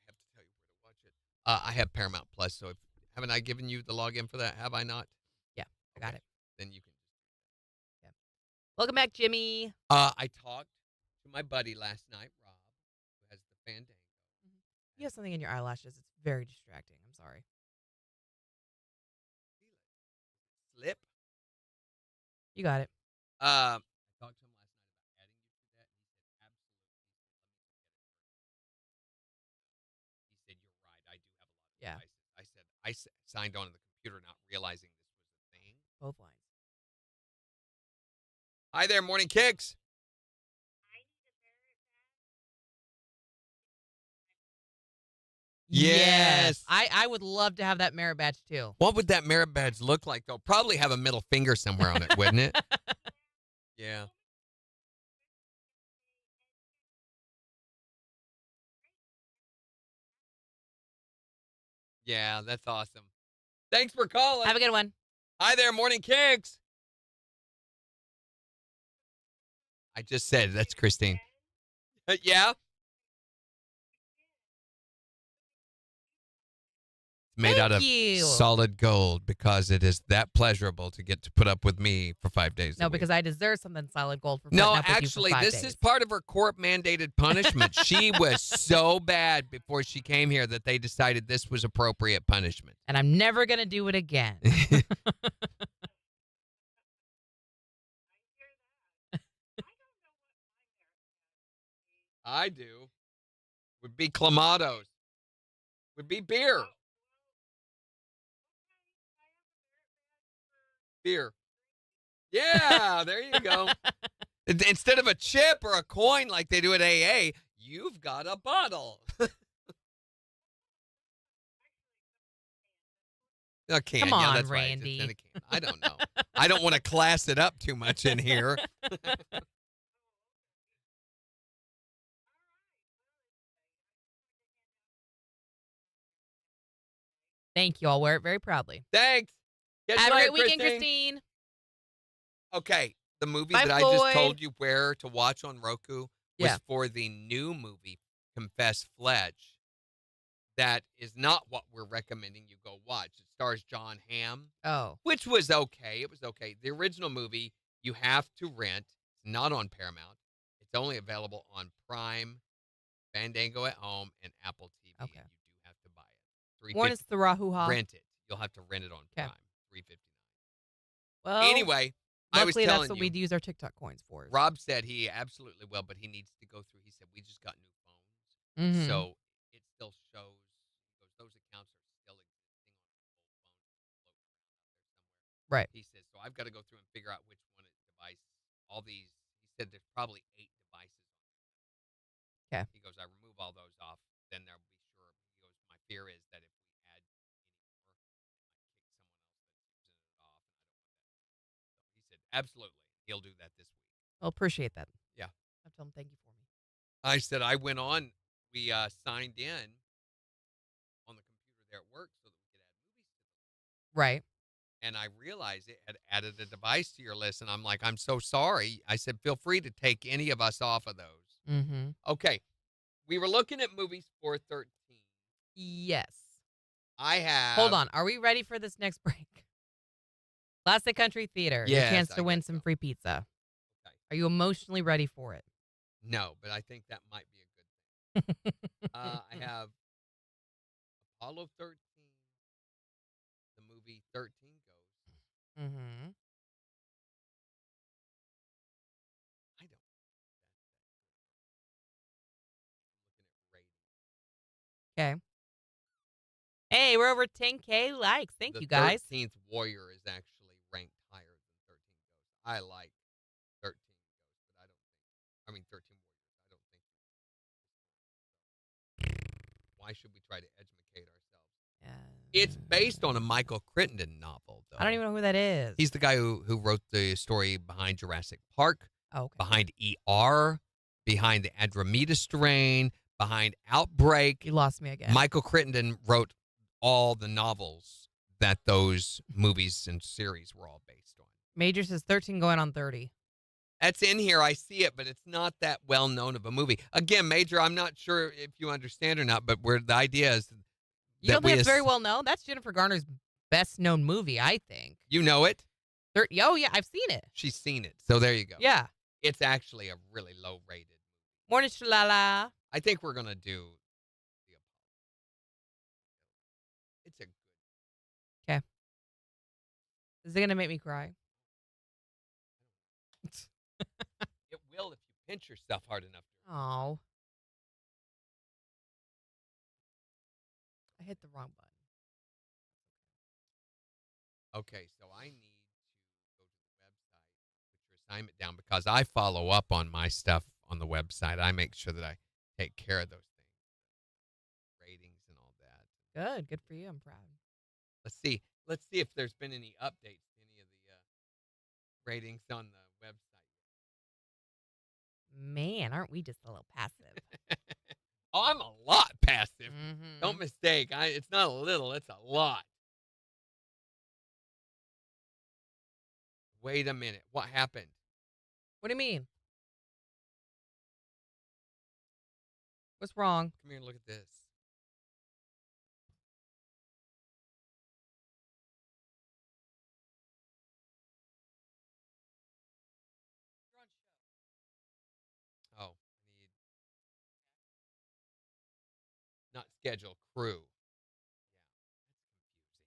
have to tell you where to watch it. I have Paramount Plus, so haven't I given you the login for that? Have I not? Yeah, I got it. Then you can. Welcome back, Jimmy. I talked to my buddy last night, Rob, who has the Fandango. You have something in your eyelashes. It's very distracting. I'm sorry. Slip. You got it. I talked to him last night about adding you to that. He said, absolutely. He said, you're right. I do have a lot of Yeah. devices. I said, I signed on to the computer not realizing this was a thing. Both lines. Hi there, Morning Kicks. Yes. I would love to have that merit badge, too. What would that merit badge look like, though? Probably have a middle finger somewhere on it, wouldn't it? Yeah. Yeah, that's awesome. Thanks for calling. Have a good one. Hi there, Morning Kicks. I just said that's Christine. Yeah. It's made out of Thank you. solid gold because it is that pleasurable to get to put up with me for 5 days. No, a week. because I deserve something solid gold for putting No, up with actually, you for 5 this days. is part of her court-mandated punishment. She was so bad before she came here that they decided this was appropriate punishment. And I'm never going to do it again. I do. Would be Clamatos. Would be beer. Beer. Yeah, there you go. Instead of a chip or a coin like they do at AA, you've got a bottle. A can. Come Yeah, on, that's Randy. Right. It's in a can. I don't know. I don't want to class it up too much in here. Thank you. I'll wear it very proudly. Thanks. Catch Have you a later, great weekend, Christine. Okay, the movie Bye, that I Floyd. just told you where to watch on Roku was Yeah. for the new movie, Confess Fletch. That is not what we're recommending you go watch. It stars John Hamm, Oh. which was okay. It was okay. The original movie, you have to rent. It's not on Paramount. It's only available on Prime, Fandango at Home, and Apple TV. Okay. And you do have to buy it. One is the Rahuha. Rent it. You'll have to rent it on Okay. Prime. $3.59. Well, Anyway, I was luckily telling that's what you, we'd use our TikTok coins for. Rob said he absolutely will, but he needs to go through. He said, we just got new phones. Mhm. So it still shows, those accounts are still existing on his old phone. Right. He says, so I've got to go through and figure out which one is device. All these, he said there's probably 8 devices. Okay. He goes, I remove all those off, then there'll be sure. He goes, my fear is that if we add any more, I might kick someone else that's using it off, and I don't want that. So he said, absolutely, he'll do that this week. I'll appreciate that. Yeah. I'll tell him thank you for me. I said, I went on, we signed in on the computer there at work so that we could add movies to the Right. and I realized it had added a device to your list, and I'm like, I'm so sorry. I said, feel free to take any of us off of those. Mm-hmm. Okay. We were looking at movies for 13. Yes. I have. Hold on. Are we ready for this next break? Classic Country Theater. Your Yes, chance I to win guess some so. free pizza. Okay. Are you emotionally ready for it? No, but I think that might be a good thing. I have Apollo 13, the movie 13 Ghosts. Mm-hmm. I don't know if that's looking at ratings. Okay. Hey, we're over 10K likes. Thank you, guys. The 13th Warrior is actually ranked higher than 13 Ghosts. I like 13 Ghosts, but 13 Warriors. I don't think. Why should we try to educate ourselves? It's based on a Michael Crittenden novel, though. I don't even know who that is. He's the guy who wrote the story behind Jurassic Park, okay. behind ER, behind the Andromeda Strain, behind Outbreak. You lost me again. Michael Crittenden wrote all the novels that those movies and series were all based on. Major says 13 going on 30. That's in here. I see it, but it's not that well known of a movie. Again, Major, I'm not sure if you understand or not, but where the idea is you don't think it's very well known? That's Jennifer Garner's best known movie, I think. You know it? Oh, yeah, I've seen it. She's seen it. So there you go. Yeah. It's actually a really low rated movie. Morning, Shalala. I think we're going to do the Apollo. It's a good. Okay. Is it going to make me cry? It will if you pinch yourself hard enough. Oh. I hit the wrong button. Okay, so I need to go to the website, put your assignment down, because I follow up on my stuff on the website. I make sure that I take care of those things, ratings and all that. Good for you. I'm proud. Let's see if there's been any updates to any of the ratings on the website. Man, aren't we just a little passive? Oh, I'm a lot passive. Mm-hmm. Don't mistake. It's not a little, it's a lot. Wait a minute. What happened? What do you mean? What's wrong? Come here and look at this. Oh, I need not schedule, crew.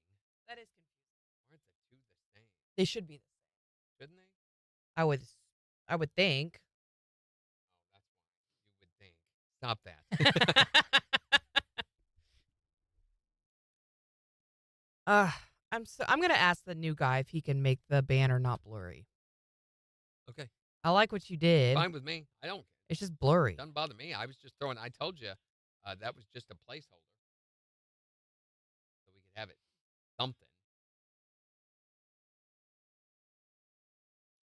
Yeah, That is confusing. aren't the two the same? They should be the same. Shouldn't they? I would think. Oh, that's why. You would think. Stop that. I'm gonna ask the new guy if he can make the banner not blurry. Okay. I like what you did. Fine with me. I don't care. It's just blurry. Doesn't bother me. I was just throwing. I told you that was just a placeholder, so we could have it something.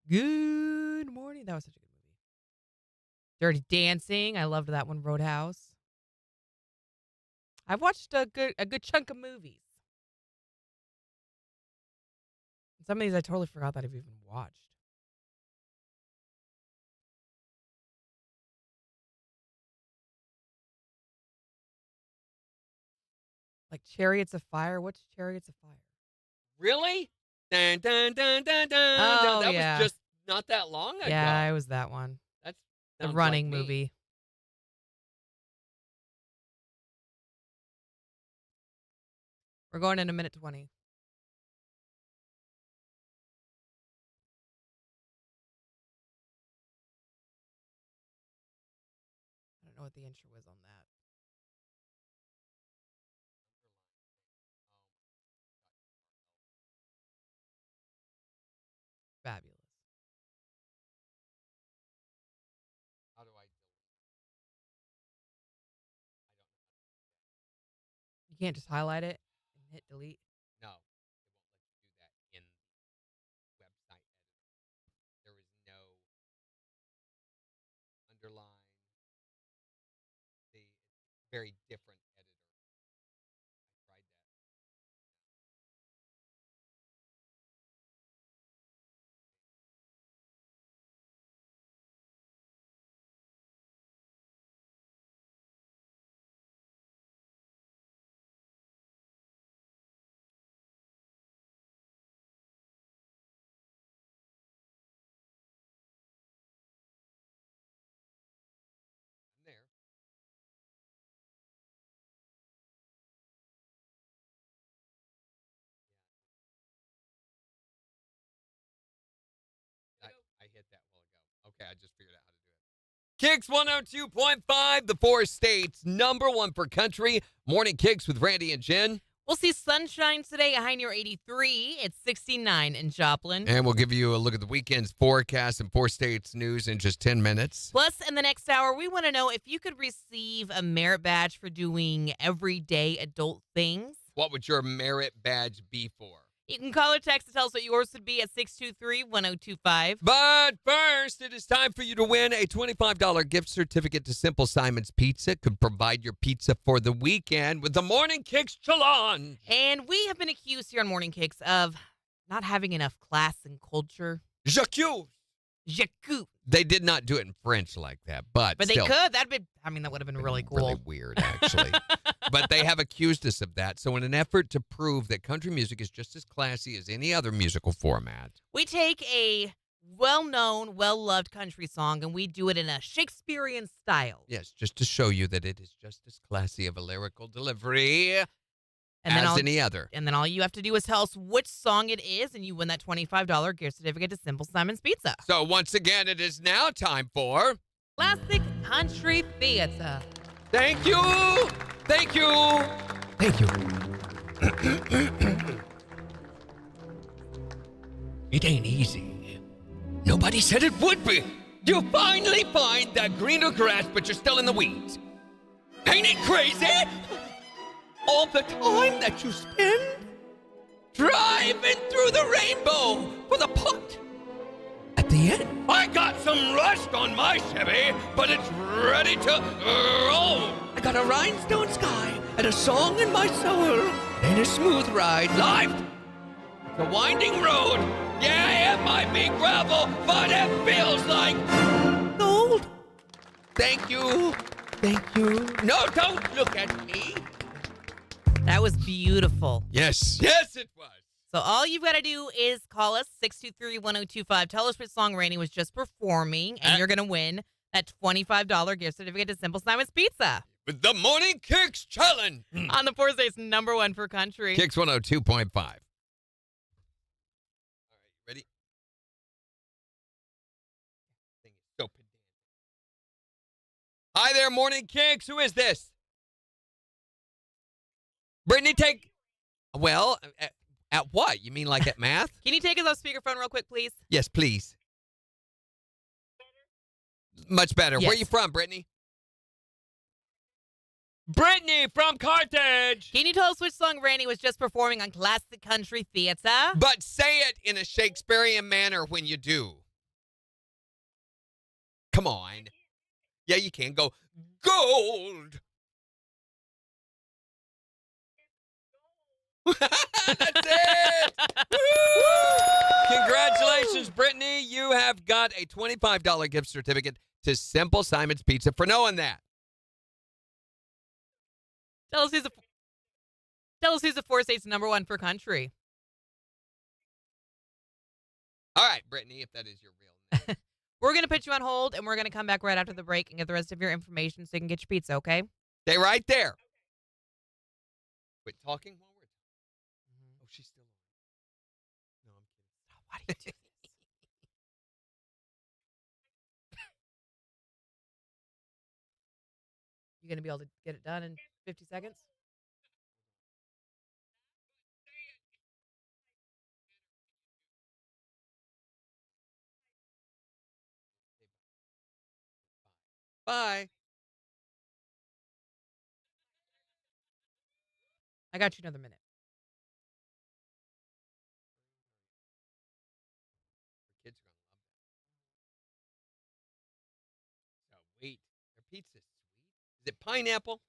Good morning. That was such a good movie. Dirty Dancing. I loved that one. Roadhouse. I've watched a good chunk of movies. Some of these I totally forgot that I've even watched. Like Chariots of Fire. What's Chariots of Fire? Really? Dun, dun, dun, dun, dun, Oh, dun. That yeah. was just not that long ago. Yeah, it was that one. That's The sounds running like me. movie. We're going in a minute 20. I don't know what the intro was on that. Fabulous. How do I delete? You can't just highlight it and hit delete. No, it won't let you do that in the website editor. There is no underline. It's very different editor. I tried that. I'm there. that while ago. Okay, I just figured out how to do it. KIX 102.5, the 4 states, #1 for country. Morning KIX with Randy and Jen. We'll see sunshine today, a high near 83. It's 69 in Joplin. And we'll give you a look at the weekend's forecast and 4 states news in just 10 minutes. Plus, in the next hour, we want to know if you could receive a merit badge for doing everyday adult things. What would your merit badge be for? You can call or text to tell us what yours would be at 623-1025. But first, it is time for you to win a $25 gift certificate to Simple Simon's Pizza. Could provide your pizza for the weekend with the Morning KIX Challenge. And we have been accused here on Morning Kicks of not having enough class and culture. J'accuse. J'accuse. They did not do it in French like that, but still, they could. That would have been really cool. Really weird, actually. But they have accused us of that. So in an effort to prove that country music is just as classy as any other musical format, We take a well-known, well-loved country song and we do it in a Shakespearean style. yes, just to show you that it is just as classy of a lyrical delivery as any other. And then all you have to do is tell us which song it is, and you win that $25 gift certificate to Simple Simon's Pizza. So once again, it is now time for... Classic Country Theater. Thank you! Thank you! Thank you. It ain't easy. Nobody said it would be. You finally find that greener grass, but you're still in the weeds. Ain't it crazy? All the time that you spend driving through the rainbow for the pot. At the end, I got some rust on my Chevy, but it's ready to roll. I got a rhinestone sky and a song in my soul. Ain't a smooth ride. Life, it's a winding road. Yeah, it might be gravel, but it feels like gold. Thank you. Thank you. No, don't look at me. That was beautiful. Yes. Yes, it was. So all you've got to do is call us, 623-1025. Tell us which song Randy was just performing, and you're going to win that $25 gift certificate to Simple Simon's Pizza. With the Morning KIX Challenge. On the 4 states, #1 for country. KIX 102.5. All right, ready? Thing is so pedantic. Hi there, Morning KIX. Who is this? Brittany, take... Well, at what? You mean like at math? Can you take us off speakerphone real quick, please? Yes, please. Much better. Yes. Where are you from, Brittany? Brittany from Carthage. Can you tell us which song Randy was just performing on Classic Country Theater? But say it in a Shakespearean manner when you do. Come on. Yeah, you can. Go, gold. That's it. Congratulations, Brittany. You have got a $25 gift certificate to Simple Simon's Pizza for knowing that. Tell us who's the 4 states #1 for country. All right, Brittany, if that is your real name. We're going to put you on hold, and we're going to come back right after the break and get the rest of your information so you can get your pizza, okay? Stay right there. Quit talking while we're talking. Oh, she's still on. No, I'm kidding. Why do you do this? You going to be able to get it done in 50 seconds? Bye. I got you another minute. Kids are going to love that. So wait, their pizza's sweet. Is it pineapple?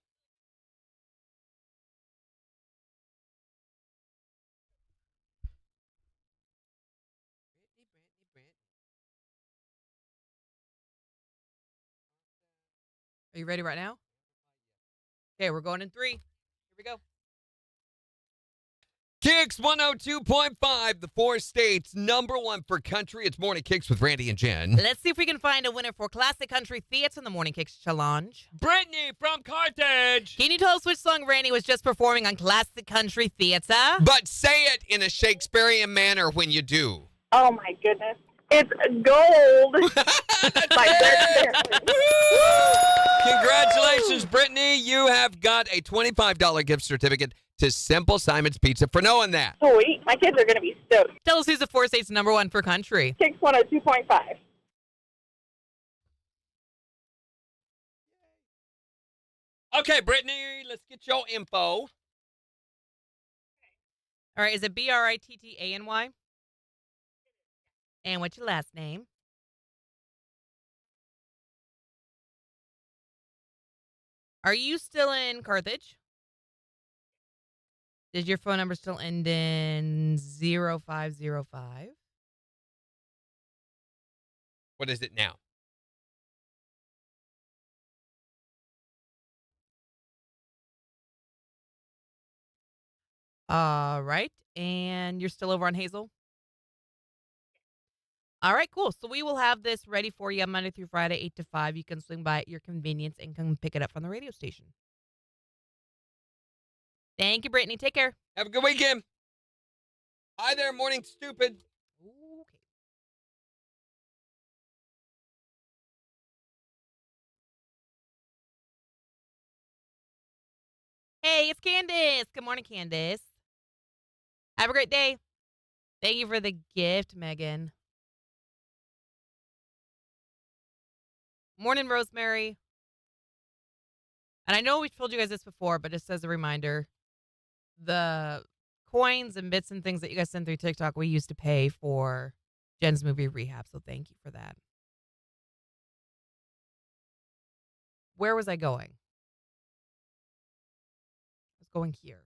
Brittany. Are you ready right now? Okay, we're going in 3. Here we go. KIX 102.5, the 4 states, #1 for country. It's Morning KIX with Randy and Jen. Let's see if we can find a winner for Classic Country Theater in the Morning KIX Challenge. Brittany from Carthage. Can you tell us which song Randy was just performing on Classic Country Theater? But say it in a Shakespearean manner when you do. Oh my goodness. It's gold. Congratulations, Brittany. You have got a $25 gift certificate to Simple Simon's Pizza for knowing that. Sweet. My kids are going to be stoked. Tell us who's the 4 states number one for country. KIX 102.5. Okay, Brittany, let's get your info. All right, is it Brittany? And what's your last name? Are you still in Carthage? Did your phone number still end in 0505? What is it now? All right. And you're still over on Hazel? All right, cool. So we will have this ready for you Monday through Friday, 8 to 5. You can swing by at your convenience and come pick it up from the radio station. Thank you, Brittany. Take care. Have a good weekend. Hi there, Morning Stupid. Okay. Hey, it's Candace. Good morning, Candace. Have a great day. Thank you for the gift, Megan. Morning, Rosemary. And I know we've told you guys this before, but just as a reminder, the coins and bits and things that you guys send through TikTok, we used to pay for Jen's movie rehab. So thank you for that. Where was I going? I was going here.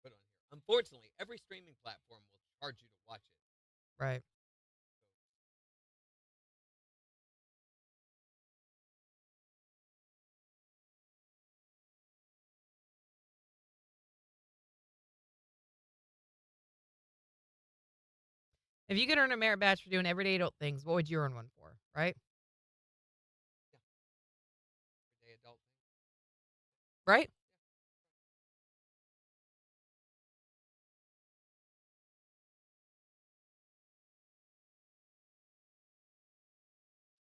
Put on here. Unfortunately, every streaming platform will charge you to watch it. Right. If you could earn a merit badge for doing everyday adult things, what would you earn one for, right? Everyday adult. Right?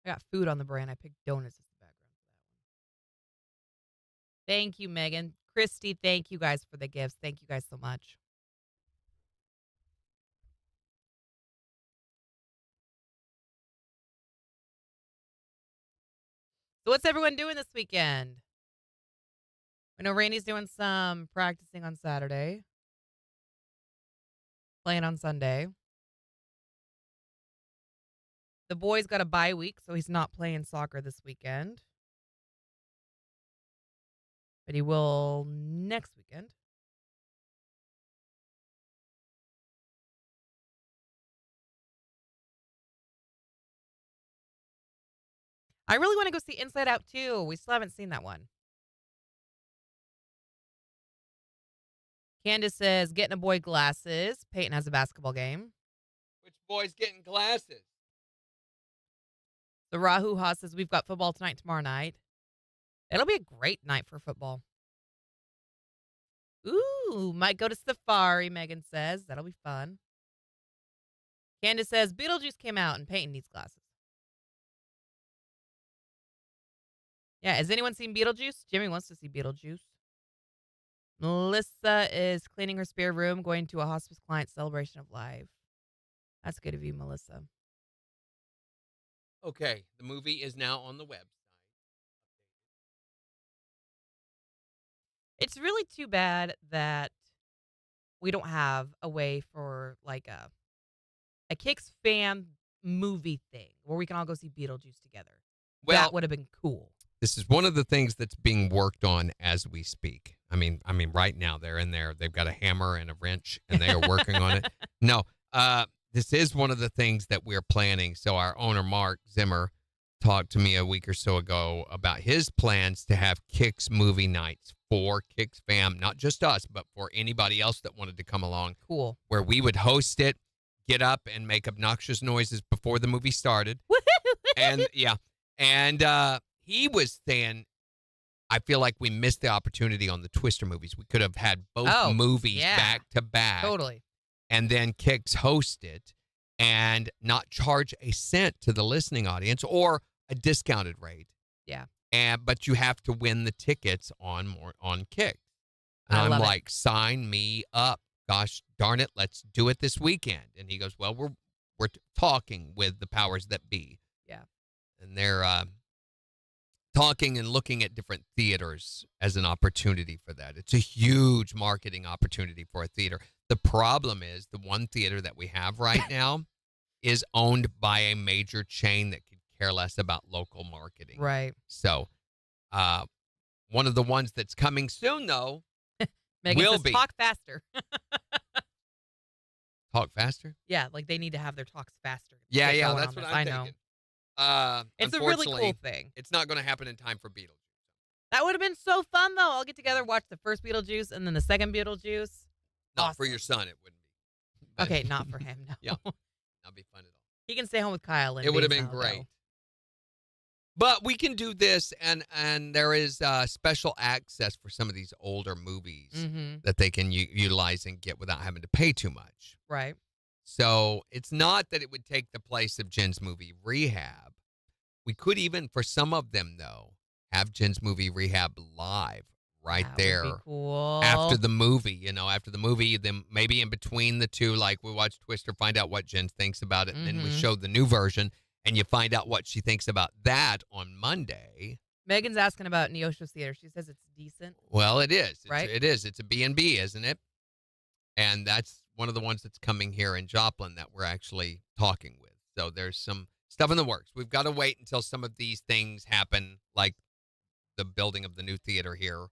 I got food on the brain. I picked donuts as the background for that one. Thank you, Megan. Christy, thank you guys for the gifts. Thank you guys so much. So what's everyone doing this weekend? I know Randy's doing some practicing on Saturday. Playing on Sunday. The boy's got a bye week, so he's not playing soccer this weekend. But he will next weekend. I really want to go see Inside Out 2. We still haven't seen that one. Candace says, getting a boy glasses. Peyton has a basketball game. Which boy's getting glasses? The Rahu Ha says, we've got football tonight, tomorrow night. It'll be a great night for football. Ooh, might go to Safari, Megan says. That'll be fun. Candace says, Beetlejuice came out and Peyton needs glasses. Yeah, has anyone seen Beetlejuice? Jimmy wants to see Beetlejuice. Melissa is cleaning her spare room, going to a hospice client celebration of life. That's good of you, Melissa. Okay, the movie is now on the website. It's really too bad that we don't have a way for like a KIX fan movie thing where we can all go see Beetlejuice together. Well, that would have been cool. This is one of the things that's being worked on as we speak. I mean, right now they're in there. They've got a hammer and a wrench, and they are working on it. No, this is one of the things that we're planning. So our owner, Mark Zimmer, talked to me a week or so ago about his plans to have KIX movie nights for KIX fam, not just us, but for anybody else that wanted to come along. Cool. Where we would host it, get up and make obnoxious noises before the movie started. And yeah. And he was saying, I feel like we missed the opportunity on the Twister movies. We could have had both movies back to back. Totally. and then KIX host it and not charge a cent to the listening audience or a discounted rate. Yeah. But you have to win the tickets on KIX. And I I'm love it. like, sign me up. Gosh darn it, let's do it this weekend. And he goes, well, we're talking with the powers that be. Yeah. And they're talking and looking at different theaters as an opportunity for that. It's a huge marketing opportunity for a theater. The problem is the one theater that we have right now is owned by a major chain that could care less about local marketing. Right. So one of the ones that's coming soon, though, Megan will says, be. talk faster. Talk faster? Yeah, like they need to have their talks faster. Yeah, Get yeah, going that's on what this. I'm I know. thinking. It's a really cool Unfortunately, thing. It's not going to happen in time for Beetlejuice. That would have been so fun, though. I'll get together, watch the first Beetlejuice, and then the second Beetlejuice. Not for Awesome. your son, it wouldn't be. But- Okay, not for him, no. Yeah. Not be fun at all. He can stay home with Kyle. And It would have Babe been now, great. though. But we can do this, and there is special access for some of these older movies Mm-hmm. that they can utilize and get without having to pay too much. Right. So it's not that it would take the place of Jen's Movie Rehab. We could even, for some of them, though, have Jen's Movie Rehab live right That there. would be cool. After the movie, after the movie, then maybe in between the two, like we watch Twister, find out what Jen thinks about it, and then we Mhm. show the new version, and you find out what she thinks about that on Monday. Megan's asking about Neosho's Theater. She says it's decent. Well, it is. Right? It is. It's a B&B, isn't it? And that's one of the ones that's coming here in Joplin that we're actually talking with. So there's some stuff in the works. We've got to wait until some of these things happen, like the building of the new theater here.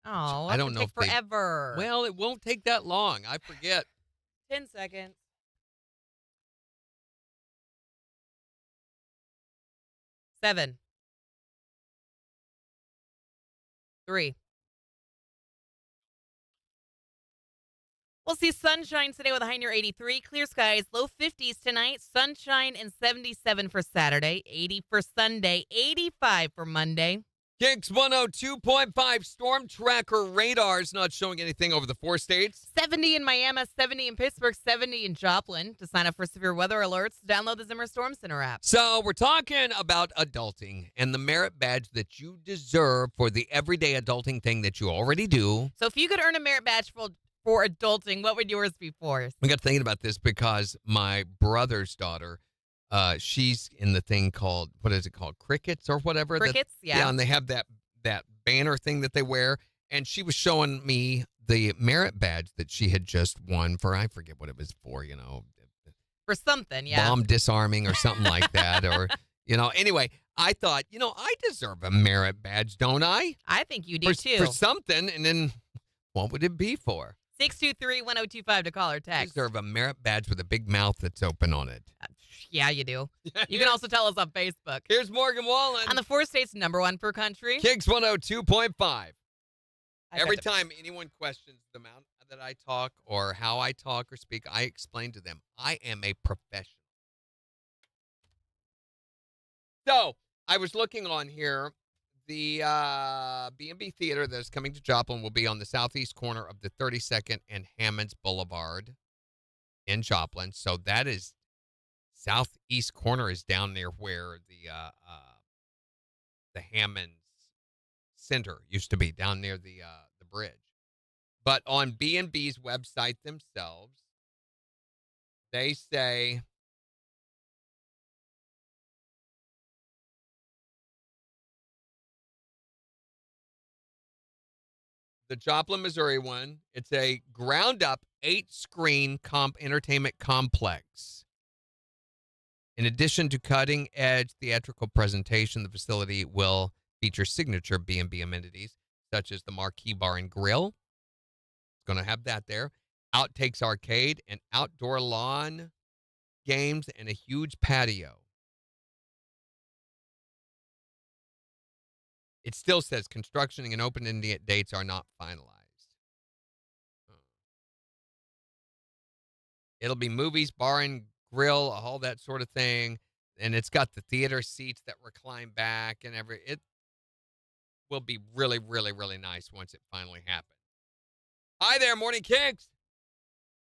Oh, I don't that know take if they- forever. Well, it won't take that long. I forget. 10 seconds. 7. 3. We'll see sunshine today with a high near 83. Clear skies, low 50s tonight. Sunshine and 77 for Saturday. 80 for Sunday. 85 for Monday. KIX 102.5 storm tracker radars not showing anything over the 4 states. 70 in Miami, 70 in Pittsburgh, 70 in Joplin. To sign up for severe weather alerts, download the Zimmer Storm Center app. So we're talking about adulting and the merit badge that you deserve for the everyday adulting thing that you already do. So if you could earn a merit badge for adulting, what would yours be for? I got thinking about this because my brother's daughter, she's in the thing called, what is it called? Crickets or whatever. Crickets? Yeah. And they have that banner thing that they wear. And she was showing me the merit badge that she had just won for, I forget what it was for, For something, yeah. bomb disarming or something like that. Or, anyway, I thought, I deserve a merit badge, don't I? I think you do too. For something. And then what would it be for? 623-1025 to call or I text. deserve a merit badge with a big mouth that's open on it. Yeah, you do. You can also tell us on Facebook. Here's Morgan Wallen. On the 4 states, #1 per country. KIX 102.5. I Every got the- time anyone questions the amount that I talk or how I talk or speak, I explain to them, I am a professional. So, I was looking on here. The B&B Theater that is coming to Joplin will be on the southeast corner of the 32nd and Hammonds Boulevard in Joplin. So, that is southeast corner is down near where the Hammonds Center used to be, down near the bridge. But on B&B's website themselves, they say the Joplin, Missouri one, it's a ground-up 8-screen entertainment complex. In addition to cutting-edge theatrical presentation, the facility will feature signature B&B amenities, such as the Marquee Bar and Grill. It's going to have that there. Outtakes Arcade, and outdoor lawn games, and a huge patio. It still says construction and opening dates are not finalized. It'll be movies, bar and grill, all that sort of thing. And it's got the theater seats that recline back and it will be really, really, really nice once it finally happens. Hi there, Morning KIX.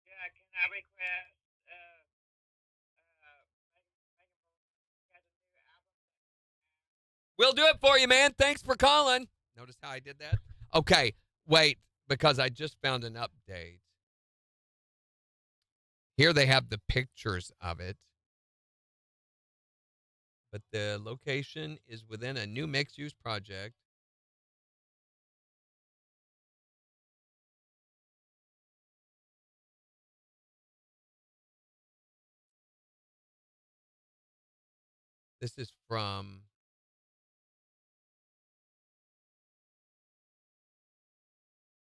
Yeah, can We'll do it for you, man. Thanks for calling. Notice how I did that? Okay, wait, because I just found an update. Here they have the pictures of it. But the location is within a new mixed-use project. This is from...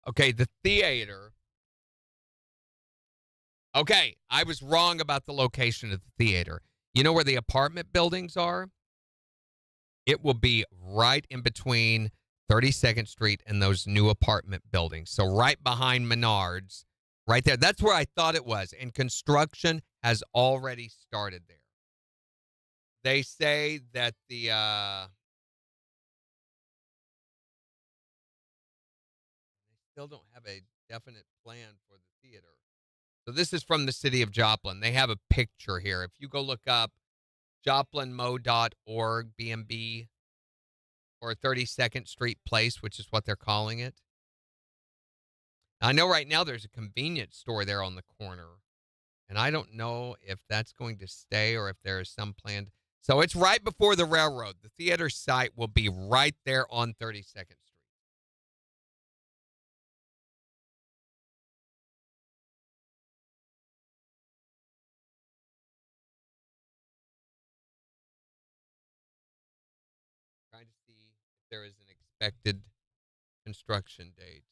Okay, the theater. Okay, I was wrong about the location of the theater. You know where the apartment buildings are? It will be right in between 32nd Street and those new apartment buildings. So right behind Menards, right there. That's where I thought it was. And construction has already started there. They say that they still don't have a definite plan for the theater. So this is from the city of Joplin. They have a picture here. If you go look up joplinmo.org, BMB, or 32nd Street Place, which is what they're calling it. I know right now there's a convenience store there on the corner, and I don't know if that's going to stay or if there is some planned. So it's right before the railroad. The theater site will be right there on 32nd Street. Trying to see if there is an expected construction date.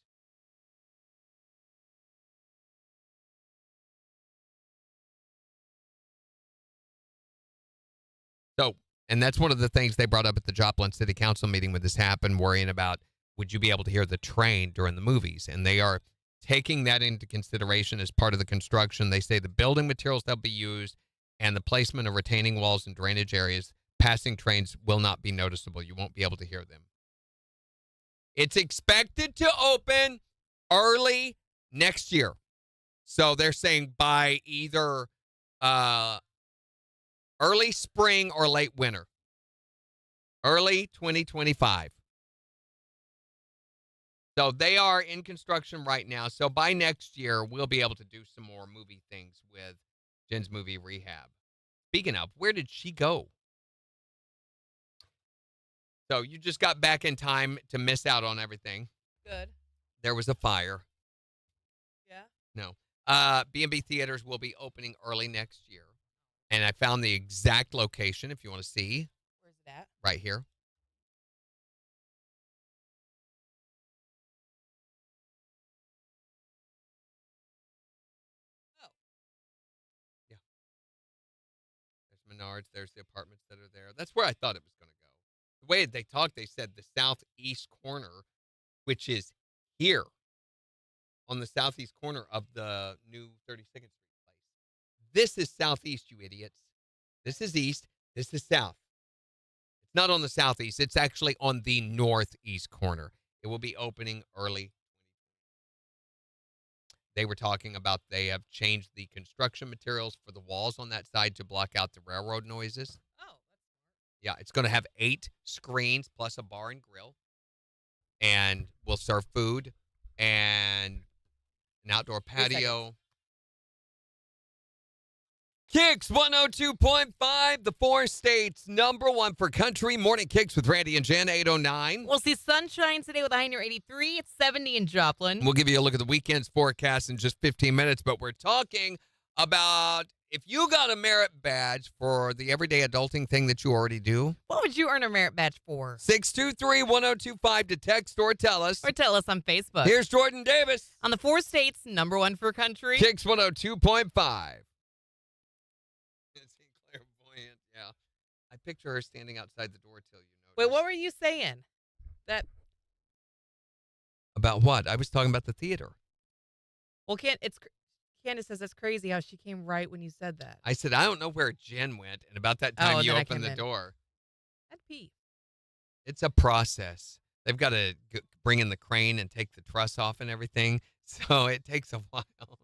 So, and that's one of the things they brought up at the Joplin City Council meeting when this happened, worrying about would you be able to hear the train during the movies? And they are taking that into consideration as part of the construction. They say the building materials that will be used and the placement of retaining walls and drainage areas, passing trains will not be noticeable. You won't be able to hear them. It's expected to open early next year. So they're saying by either early spring or late winter. Early 2025. So they are in construction right now. So by next year, we'll be able to do some more movie things with Jen's Movie Rehab. Speaking of, where did she go? So you just got back in time to miss out on everything. Good. There was a fire. Yeah. No. B&B Theaters will be opening early next year. And I found the exact location if you want to see. Where's it at? Right here. Oh. Yeah. There's Menards. There's the apartments that are there. That's where I thought it was going to go. The way they talked, they said the southeast corner, which is here on the southeast corner of the new 32nd Street place. This is southeast, you idiots. This is east. This is south. It's not on the southeast. It's actually on the northeast corner. It will be opening early. They were talking about they have changed the construction materials for the walls on that side to block out the railroad noises. Oh, that's smart. Yeah, it's going to have 8 screens plus a bar and grill. And we'll serve food and an outdoor patio. KIX 102.5, the 4 states #1 for country. Morning KIX with Randy and Jen, 809. We'll see sunshine today with a high near 83. It's 70 in Joplin. We'll give you a look at the weekend's forecast in just 15 minutes, but we're talking about if you got a merit badge for the everyday adulting thing that you already do. What would you earn a merit badge for? 623-1025 to text or tell us. Or tell us on Facebook. Here's Jordan Davis. On the 4 states, #1 for country. KIX 102.5. Clairvoyant, yeah. I picture her standing outside the door till you notice. Wait, what were you saying? That About what? I was talking about the theater. well, Candace says that's crazy how she came right when you said that. I said, I don't know where Jen went, and about that time you then I opened came the in. door. I'd pee. It's a process. They've got to bring in the crane and take the truss off and everything, so it takes a while.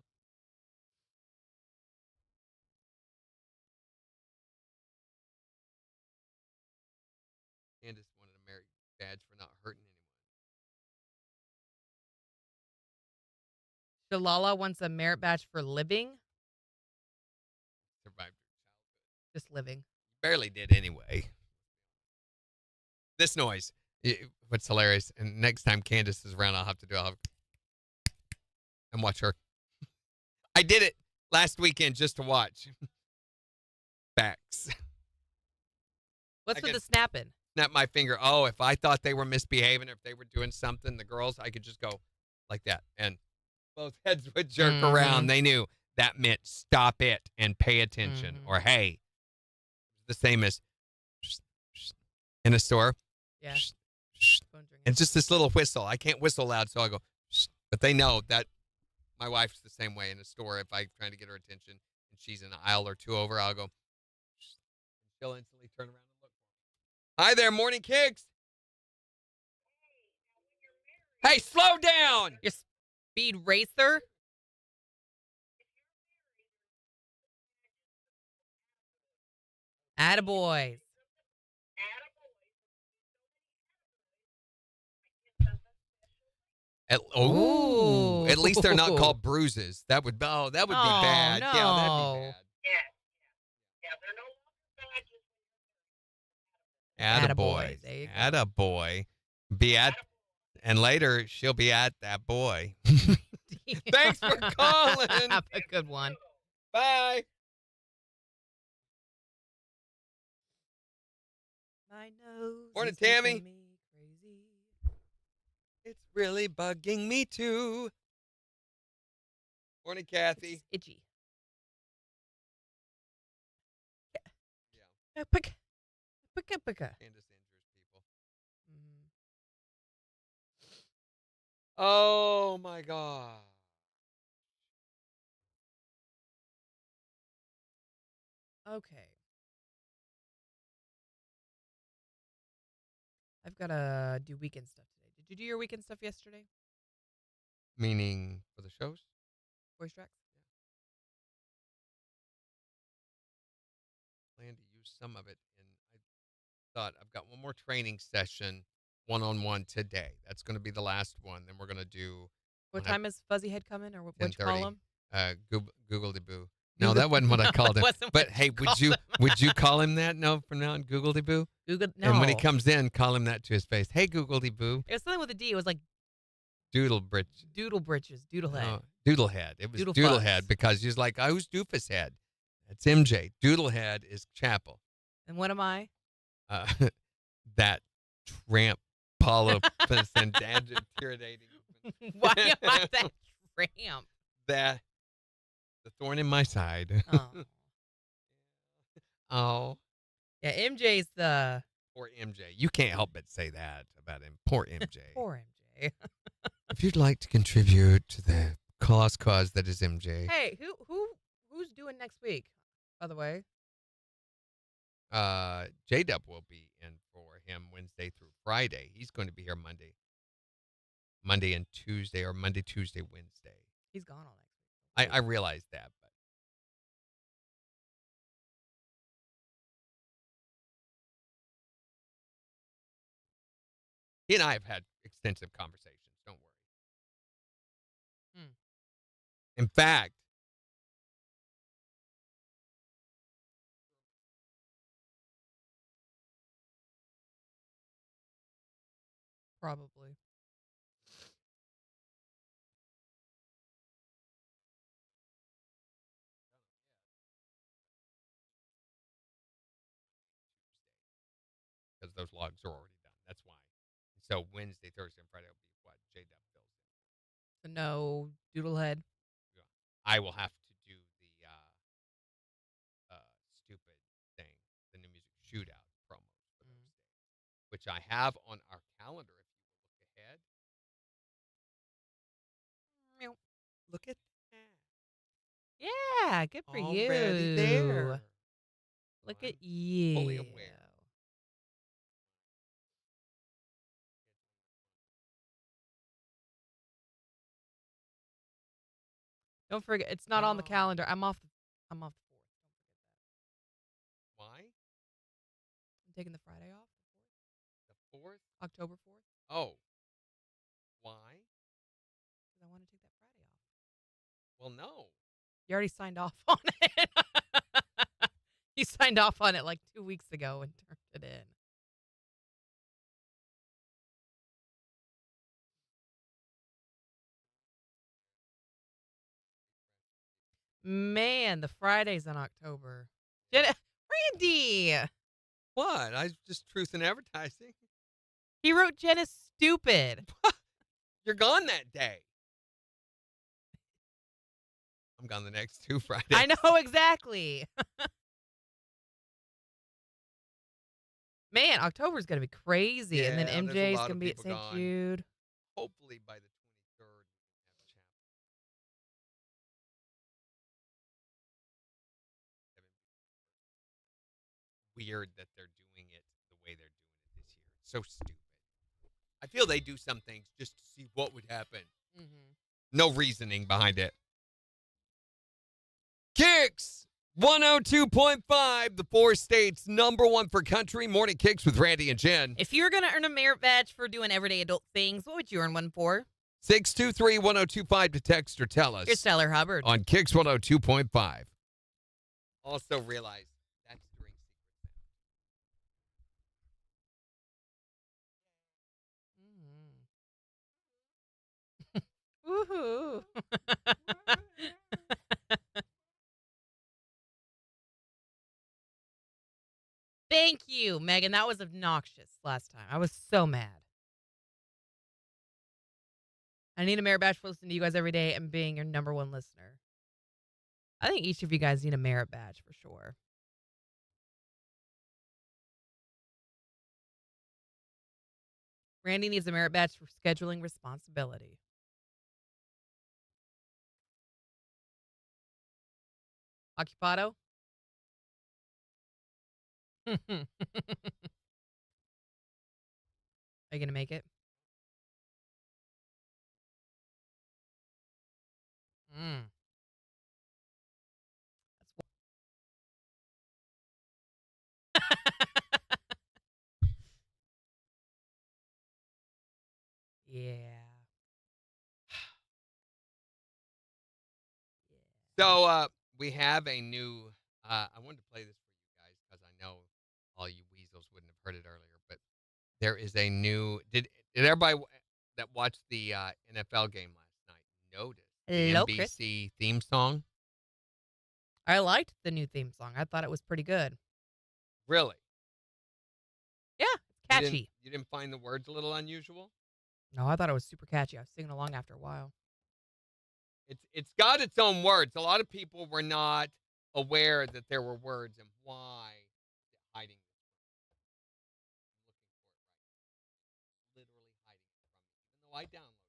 Candace wanted a merit badge for not hurting anyone. Shalala wants a merit badge for living. Survived her childhood. Just living. Barely did anyway. This noise. What's hilarious, and next time Candace is around, I'll have and watch her. I did it last weekend just to watch. Facts. What's with the snapping? Snap my finger. Oh, if I thought they were misbehaving, or if they were doing something, the girls, I could just go like that, and both heads would jerk around. They knew that meant stop it and pay attention, or hey, the same as in a store. Yeah. And just this little whistle. I can't whistle loud, so I go, but they know that my wife's the same way in a store. If I'm trying to get her attention and she's in an aisle or two over, I'll go, she'll instantly turn around and look for me. Hi there, Morning KIX. Hey, slow down. Your speed racer. Attaboys. At least they're not called bruises. That would be bad. No. Yeah, that'd be bad. Attaboy. There you go. Attaboy. Be at, and later she'll be at that boy. Thanks for calling. Have a good one. Bye. My nose. Morning, is making Tammy. me crazy. It's really bugging me too. Morning, Kathy. It's itchy. Yeah. Pika. Candace injures people. Oh my God. Okay. I've got to do weekend stuff today. Did you do your weekend stuff yesterday? Meaning for the shows? Voice tracks? Plan to use some of it, and I thought I've got one more training session, one-on-one today. That's going to be the last one. Then we're going to do. What time is Fuzzy Head coming, or what you call him? Google-de-boo. No, that wasn't what I called him. But hey, would you call him that? No, from now on, Google-de-boo. Google. No. And when he comes in, call him that to his face. Hey, Google-de-boo. It was something with a D. It was like Doodle britch. Doodle britches. Doodlehead. No, Doodlehead. It was Doodle Doodlehead fuzz. because he's like, who's Doofus Head? That's MJ. Doodlehead is Chapel. And what am I? That tramp, polypus, and irritating. Why am I that tramp? The thorn in my side. Oh. Oh. Yeah, MJ's the... Poor MJ. You can't help but say that about him. Poor MJ. Poor MJ. If you'd like to contribute to the cause that is MJ, Hey, who's doing next week, by the way? J-Dub will be in for him Wednesday through Friday. He's going to be here Monday and Tuesday, or Monday, Tuesday, Wednesday. He's gone all next week. I realized that, but he and I have had extensive conversations. Don't worry. In fact, Probably. because those logs are already done. That's why. So Wednesday, Thursday, and Friday will be what J-Dub fills in. So no Doodlehead. I will have to do the stupid thing, the new music shootout promos for Thursday, which I have on our calendar. If you look ahead, look at that. Yeah, good for you. Already there. Look I'm at you. fully aware. Don't forget, it's not on the calendar. I'm off the 4th. Don't forget that. Why? I'm taking the Friday off. 4th? October 4th. Oh. Why? Because I want to take that Friday off. Well, no. You already signed off on it. You signed off on it like 2 weeks ago and turned it in. Man, the Fridays in October. Randy! What? I just truth in advertising. He wrote Jen is stupid. You're gone that day. I'm gone the next 2 Fridays. I know exactly. Man, October's going to be crazy. And then Yeah, there's a MJ's lot going to of be at people St. gone. Jude. Hopefully by the 23rd, we can have a chapel. Weird that they're doing it the way they're doing it this year. It's so stupid. I feel they do some things just to see what would happen. Mm-hmm. No reasoning behind it. KIX 102.5, the 4 states #1 for country. Morning KIX with Randy and Jen. If you were going to earn a merit badge for doing everyday adult things, what would you earn one for? 623-1025 to text or tell us Here's Tyler Hubbard. on KIX 102.5. Also realize that's during Woohoo. Thank you, Megan. That was obnoxious last time. I was so mad. I need a merit badge for listening to you guys every day and being your #1 listener. I think each of you guys need a merit badge for sure. Randy needs a merit badge for scheduling responsibility. Occupado? Are you going to make it? Mm. Yeah. So we have a new, I wanted to play this for you guys because I know all you weasels wouldn't have heard it earlier, but there is a new, did everybody that watched the NFL game last night notice the Hello, Chris. NBC theme song? I liked the new theme song. I thought it was pretty good. Really? Yeah, it's You catchy. didn't find the words a little unusual? No, I thought it was super catchy. I was singing along after a while. It's got its own words. A lot of people were not aware that there were words and why hiding this from me. I'm looking for it right now. Literally hiding it from me. Even though I downloaded it.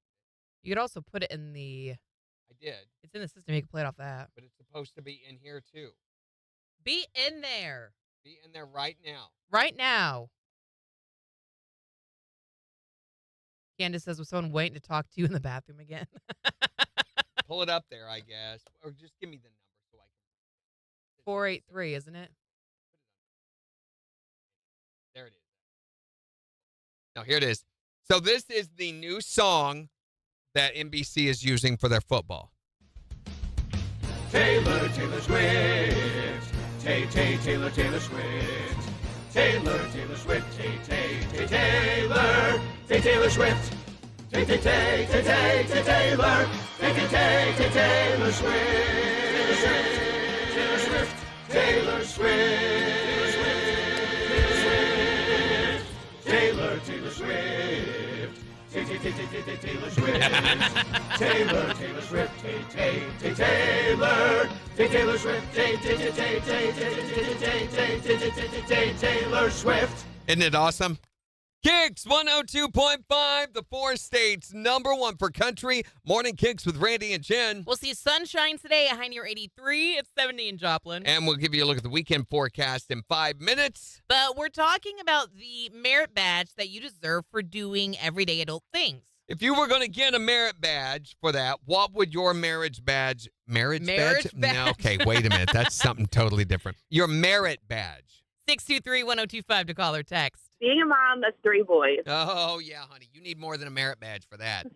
You could also put it in the... I did. It's in the system. You can play it off that. But it's supposed to be in here too. Be in there. Be in there right now. Right now. Candace says, was someone waiting to talk to you in the bathroom again? Pull it up there, I guess. Or just give me the number so I can. 483, isn't it? There it is. Now, here it is. So this is the new song that NBC is using for their football. Taylor Swift. Taylor Swift. Taylor Swift. Taylor Swift. Taylor Swift. Taylor Swift. Taylor Swift. Taylor Swift. Taylor Swift. Taylor Swift. Taylor Swift. Isn't it awesome? KIX 102.5, the 4 states #1 for country. Morning KIX with Randy and Jen. We'll see sunshine today, a high near 83. It's 70 in Joplin. And we'll give you a look at the weekend forecast in 5 minutes. But we're talking about the merit badge that you deserve for doing everyday adult things. If you were going to get a merit badge for that, what would your marriage badge? Marriage Marriage badge? No, okay, wait a minute. That's something totally different. Your merit badge. 623-1025 to call or text. Being a mom of 3 boys. Oh, yeah, honey. You need more than a merit badge for that.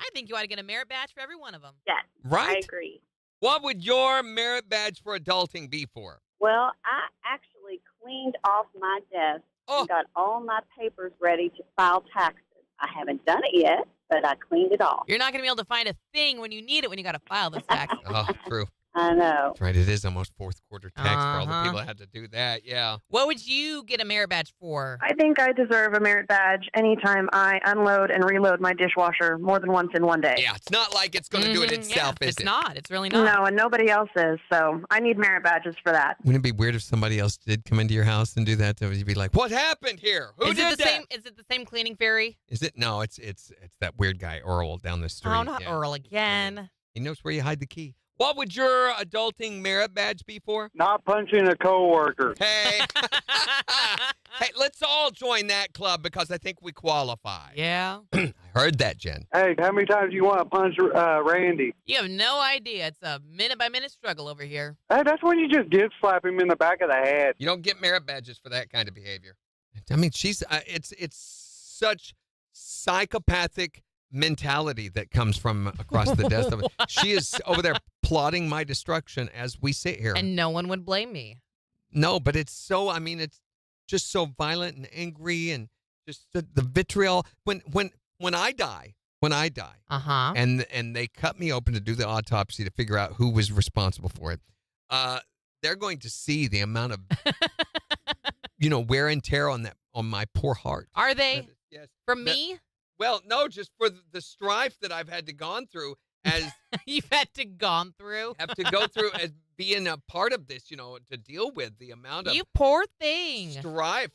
I think you ought to get a merit badge for every one of them. Yes, I Right? agree. What would your merit badge for adulting be for? Well, I actually cleaned off my desk Oh. and got all my papers ready to file taxes. I haven't done it yet, but I cleaned it off. You're not going to be able to find a thing when you need it when you got to file this tax. Oh, true. I know. That's right. It is almost fourth quarter tax for all the Uh-huh. people that had to do that. Yeah. What would you get a merit badge for? I think I deserve a merit badge anytime I unload and reload my dishwasher more than once in one day. Yeah. It's not like it's going to do it Mhm, itself, yeah, is it's it? not. It's really not. No, and nobody else is, so I need merit badges for that. Wouldn't it be weird if somebody else did come into your house and do that? You'd be like, "What happened here? Who Is did it the that?" same? Is it the same cleaning fairy? Is it? No, it's that weird guy Earl down the street. Oh, not Yeah. Earl again. He knows where you hide the key. What would your adulting merit badge be for? Not punching a coworker. Hey, hey, let's all join that club because I think we qualify. Yeah. I heard that, Jen. Hey, how many times do you want to punch Randy? You have no idea. It's a minute-by-minute struggle over here. Hey, that's when you just did slap him in the back of the head. You don't get merit badges for that kind of behavior. I mean, she's it's such psychopathic mentality that comes from across the desk. She is over there plotting my destruction as we sit here. And no one would blame me. No, but it's so, I mean, it's just so violent and angry and just the vitriol. When I die, Uh-huh. and they cut me open to do the autopsy to figure out who was responsible for it, they're going to see the amount of, wear and tear on my poor heart. Are they? Yes. From me? Well, no, just for the strife that I've had to gone through as You've had to gone through? have to go through as being a part of this, to deal with the amount of You poor thing. strife.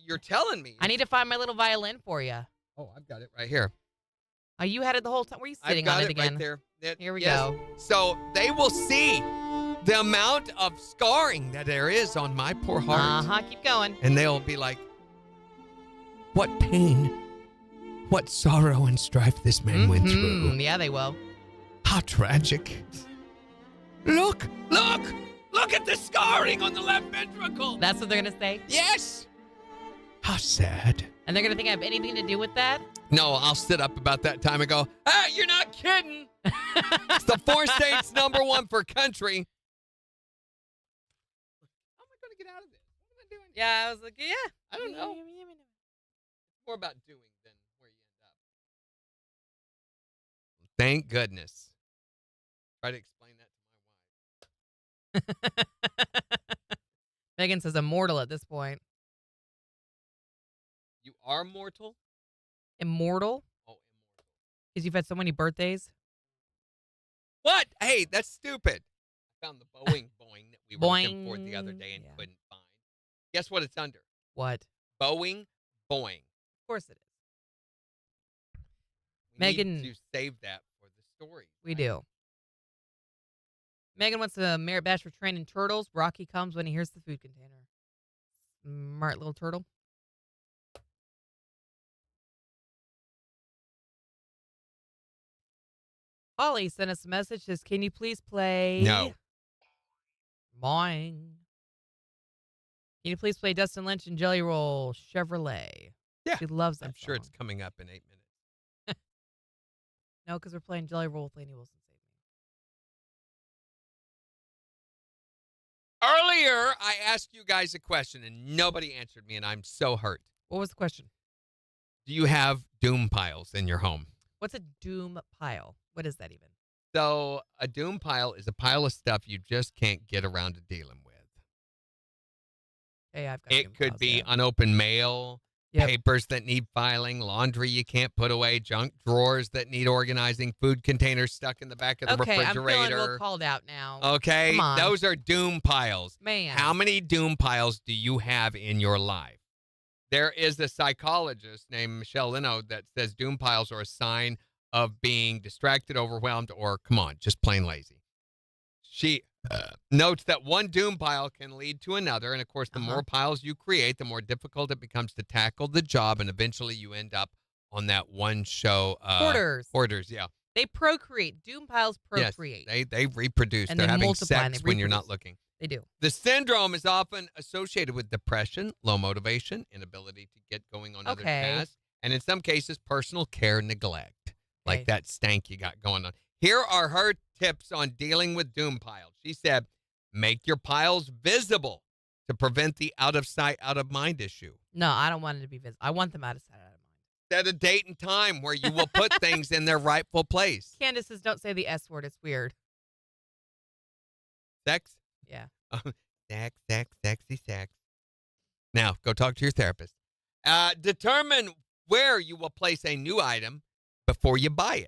You're telling me. I need to find my little violin for you. Oh, I've got it right here. Oh, you had it the whole time. Were you sitting I've got on it again? right there. Here we Yes. go. So they will see the amount of scarring that there is on my poor heart. Uh-huh. Keep going. And they'll be like, what pain, what sorrow and strife this man went through. Mhm. Yeah, they will. How tragic. Look at the scarring on the left ventricle. That's what they're going to say? Yes. How sad. And they're going to think I have anything to do with that? No, I'll sit up about that time and go, hey, you're not kidding. It's the 4 states #1 for country. How am I going to get out of this? What am I doing? Yeah, I was like, yeah. I don't know. It's more about doing than where you end up. Thank goodness. Try to explain that to my wife. Megan says immortal at this point. You are mortal? Immortal? Oh, immortal. Because you've had so many birthdays? What? Hey, that's stupid. I found the Boeing that we were looking for the other Boing. day and Yeah. couldn't find. Guess what it's under? What? Boeing. Of course it is. We Megan- need to save that for the story. We right? do. Megan wants a merit badge for training turtles. Rocky comes when he hears the food container. Smart little turtle. Holly sent us a message. Says, can you please play? No. Boing. Can you please play Dustin Lynch and Jelly Roll Chevrolet? Yeah, She loves that I'm sure it's song. coming up in 8 minutes. No, because we're playing Jelly Roll with Lainey Wilson. Save Me. Earlier, I asked you guys a question and nobody answered me, and I'm so hurt. What was the question? Do you have doom piles in your home? What's a doom pile? What is that even? So, a doom pile is a pile of stuff you just can't get around to dealing with. Hey, I've got doom It could piles, be yeah. unopened mail, Yep. papers that need filing, laundry you can't put away, junk drawers that need organizing, food containers stuck in the back of the Okay, I'm refrigerator. feeling real called out now. Okay, Come on. those are doom piles. Man. How many doom piles do you have in your life? There is a psychologist named Michelle Leno that says doom piles are a sign of being distracted, overwhelmed, or, come on, just plain lazy. She notes that one doom pile can lead to another, and of course, the more piles you create, the more difficult it becomes to tackle the job, and eventually you end up on that one show. Hoarders. Hoarders, yeah. They procreate. Doom piles procreate. Yes, they reproduce. And They're they having multiply and sex they when you're not reproduce. looking. They do. The syndrome is often associated with depression, low motivation, inability to get going on other tasks, and in some cases, personal care neglect, like that stank you got going on. Here are her tips on dealing with doom piles. She said, make your piles visible to prevent the out of sight, out of mind issue. No, I don't want it to be visible. I want them out of sight, out of mind. Set a date and time where you will put things in their rightful place. Candace says, don't say the S word. It's weird. Sex? Yeah. Sexy sex. Now, go talk to your therapist. Determine where you will place a new item before you buy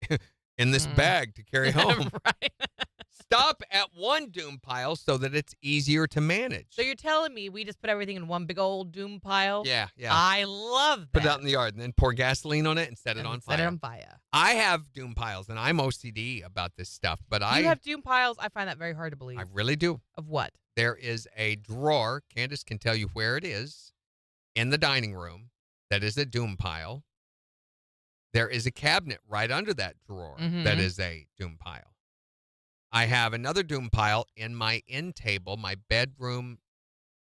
it. In this bag to carry home. Right. Stop at one doom pile so that it's easier to manage. So you're telling me we just put everything in one big old doom pile? Yeah. I love that. Put it out in the yard and then pour gasoline on it and set it on fire. Set it on fire. I have doom piles, and I'm OCD about this stuff, but You have doom piles? I find that very hard to believe. I really do. Of what? There is a drawer, Candace can tell you where it is, in the dining room that is a doom pile. There is a cabinet right under that drawer that is a doom pile. I have another doom pile in my end table. My bedroom,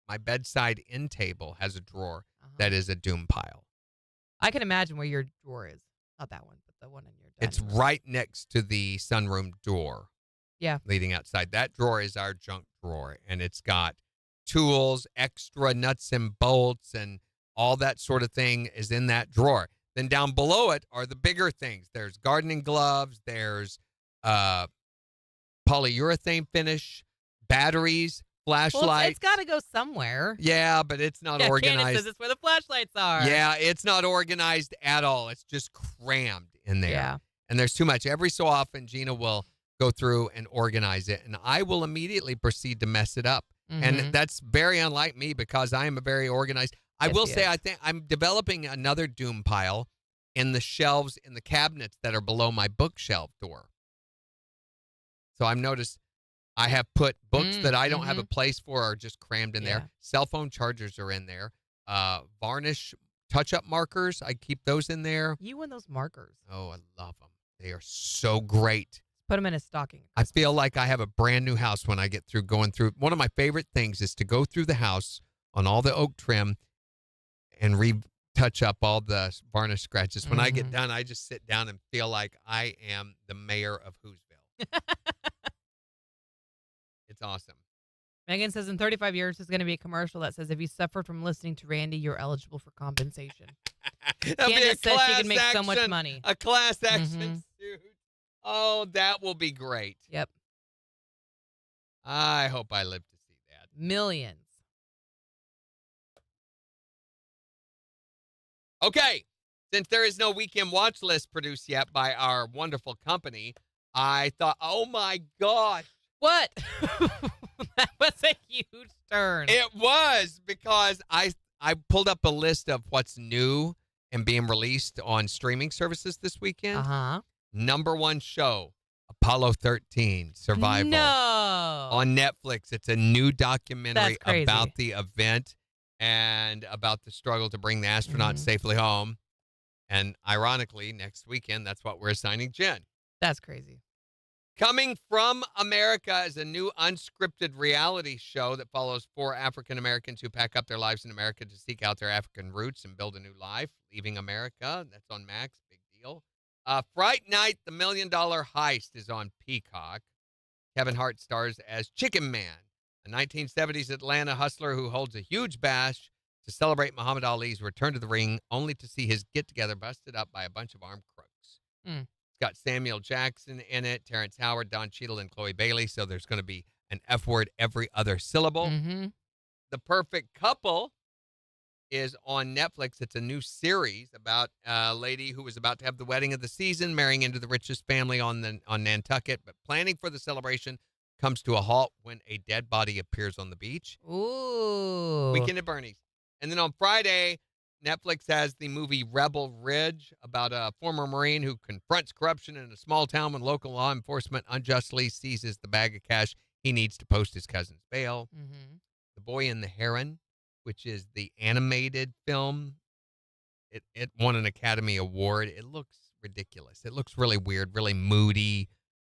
my bedside end table has a drawer that is a doom pile. I can imagine where your drawer is. Not that one, but the one in your dining It's room. right next to the sunroom door. Yeah. Leading outside. That drawer is our junk drawer, and it's got tools, extra nuts and bolts, and all that sort of thing is in that drawer. Then down below it are the bigger things. There's gardening gloves. There's polyurethane finish, batteries, flashlights. Well, it's got to go somewhere. Yeah, but it's not Candace organized. says it's where the flashlights are. Yeah, it's not organized at all. It's just crammed in there. Yeah. And there's too much. Every so often, Gina will go through and organize it, and I will immediately proceed to mess it up. And that's very unlike me because I am a very organized. I will say I think I'm developing another doom pile in the shelves in the cabinets that are below my bookshelf door. So I've noticed I have put books that I don't have a place for are just crammed in there. Cell phone chargers are in there. Varnish touch-up markers, I keep those in there. You and those markers. Oh, I love them. They are so great. Put them in a stocking. I feel like I have a brand new house when I get through going through. One of my favorite things is to go through the house on all the oak trim and retouch up all the varnish scratches. When I get done, I just sit down and feel like I am the mayor of Whoville. It's awesome. Megan says in 35 years, there's going to be a commercial that says, if you suffered from listening to Randy, you're eligible for compensation. Candace says she can make so much money. A class action suit. Oh, that will be great. Yep. I hope I live to see that. Millions. Okay. Since there is no weekend watch list produced yet by our wonderful company, I thought, oh my gosh. What? That was a huge turn. It was because I pulled up a list of what's new and being released on streaming services this weekend. Uh-huh. Number one show, Apollo 13 Survival. No. On Netflix. It's a new documentary That's crazy. about the event and about the struggle to bring the astronauts safely home. And ironically, next weekend, that's what we're assigning Jen. That's crazy. Coming from America is a new unscripted reality show that follows 4 African Americans who pack up their lives in America to seek out their African roots and build a new life, leaving America. That's on Max. Big deal. Fright Night, the $1 Million Heist is on Peacock. Kevin Hart stars as Chicken Man, a 1970s Atlanta hustler who holds a huge bash to celebrate Muhammad Ali's return to the ring, only to see his get-together busted up by a bunch of armed crooks. It's got Samuel Jackson in it, Terrence Howard, Don Cheadle, and Chloe Bailey, so there's going to be an F word every other syllable. The Perfect Couple is on Netflix. It's a new series about a lady who was about to have the wedding of the season, marrying into the richest family on Nantucket, but planning for the celebration comes to a halt when a dead body appears on the beach. Ooh. Weekend at Bernie's. And then on Friday, Netflix has the movie Rebel Ridge about a former Marine who confronts corruption in a small town when local law enforcement unjustly seizes the bag of cash he needs to post his cousin's bail. The Boy and the Heron, which is the animated film. It won an Academy Award. It looks ridiculous. It looks really weird, really moody,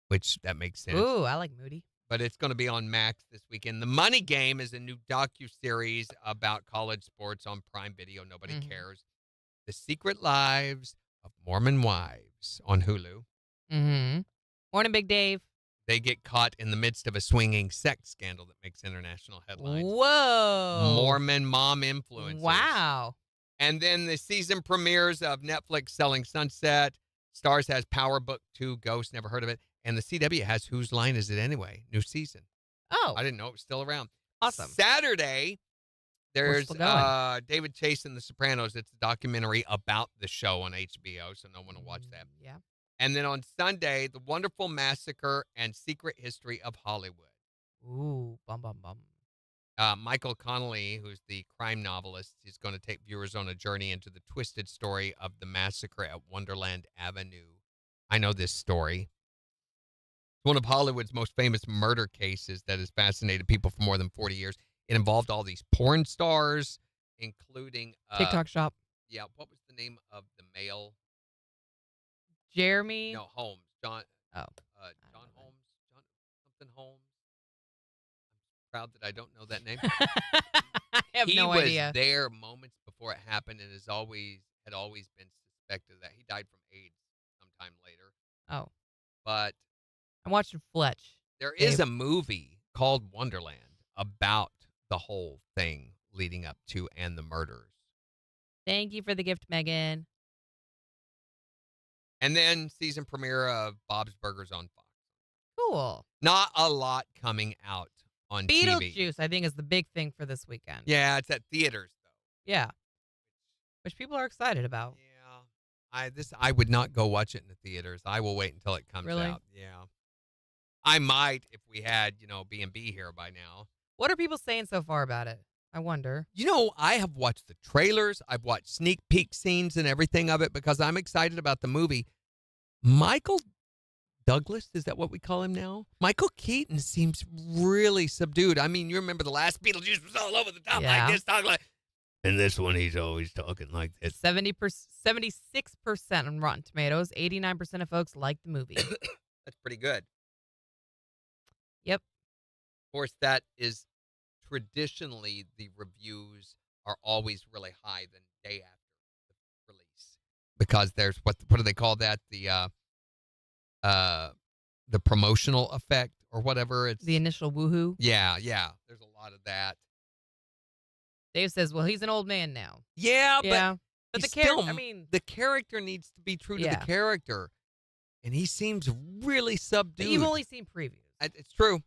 which that makes sense. Ooh, I like moody. but it's going to be on Max this weekend. The Money Game is a new docuseries about college sports on Prime Video. Nobody cares. The Secret Lives of Mormon Wives on Hulu. Mm-hmm. Morning, Big Dave. They get caught in the midst of a swinging sex scandal that makes international headlines. Whoa. Mormon mom influencers. Wow. And then the season premieres of Netflix Selling Sunset. Stars has Power Book 2, Ghost, never heard of it. And the CW has Whose Line Is It Anyway? New season. Oh. I didn't know it was still around. Awesome. Saturday, there's still going. David Chase and The Sopranos. It's a documentary about the show on HBO, so no one will watch that. Yeah. And then on Sunday, The Wonderful Massacre and Secret History of Hollywood. Ooh, bum, bum, bum. Michael Connelly, who's the crime novelist, is going to take viewers on a journey into the twisted story of the massacre at Wonderland Avenue. I know this story. It's one of Hollywood's most famous murder cases that has fascinated people for more than 40 years. It involved all these porn stars, including... TikTok shop. Yeah, what was the name of the male? Jeremy? No, Holmes. John Holmes. John something Holmes. I'm proud that I don't know that name. I have no idea. He was there moments before it happened and had always been suspected that he died from AIDS sometime later. Oh. But I'm watching Fletch. There is a movie called Wonderland about the whole thing leading up to and the murders. Thank you for the gift, Megan. And then season premiere of Bob's Burgers on Fox. Cool. Not a lot coming out on TV. Beetlejuice, I think, is the big thing for this weekend. Yeah, it's at theaters, though. Yeah. Which people are excited about. Yeah. I would not go watch it in the theaters. I will wait until it comes Really? out. Yeah. I might if we had, B&B here by now. What are people saying so far about it? I wonder. I have watched the trailers. I've watched sneak peek scenes and everything of it because I'm excited about the movie. Michael Douglas, is that what we call him now? Michael Keaton seems really subdued. I mean, you remember the last Beetlejuice was all over the top like this, talking like... And this one, he's always talking like this. 76% on Rotten Tomatoes. 89% of folks like the movie. That's pretty good. Yep. Of course, that is traditionally the reviews are always really high the day after the release because there's what do they call that? The promotional effect or whatever. It's the initial woohoo. Yeah. There's a lot of that. Dave says, "Well, he's an old man now." Yeah, but the character. I mean, the character needs to be true to the character, and he seems really subdued. But you've only seen previews. It's true.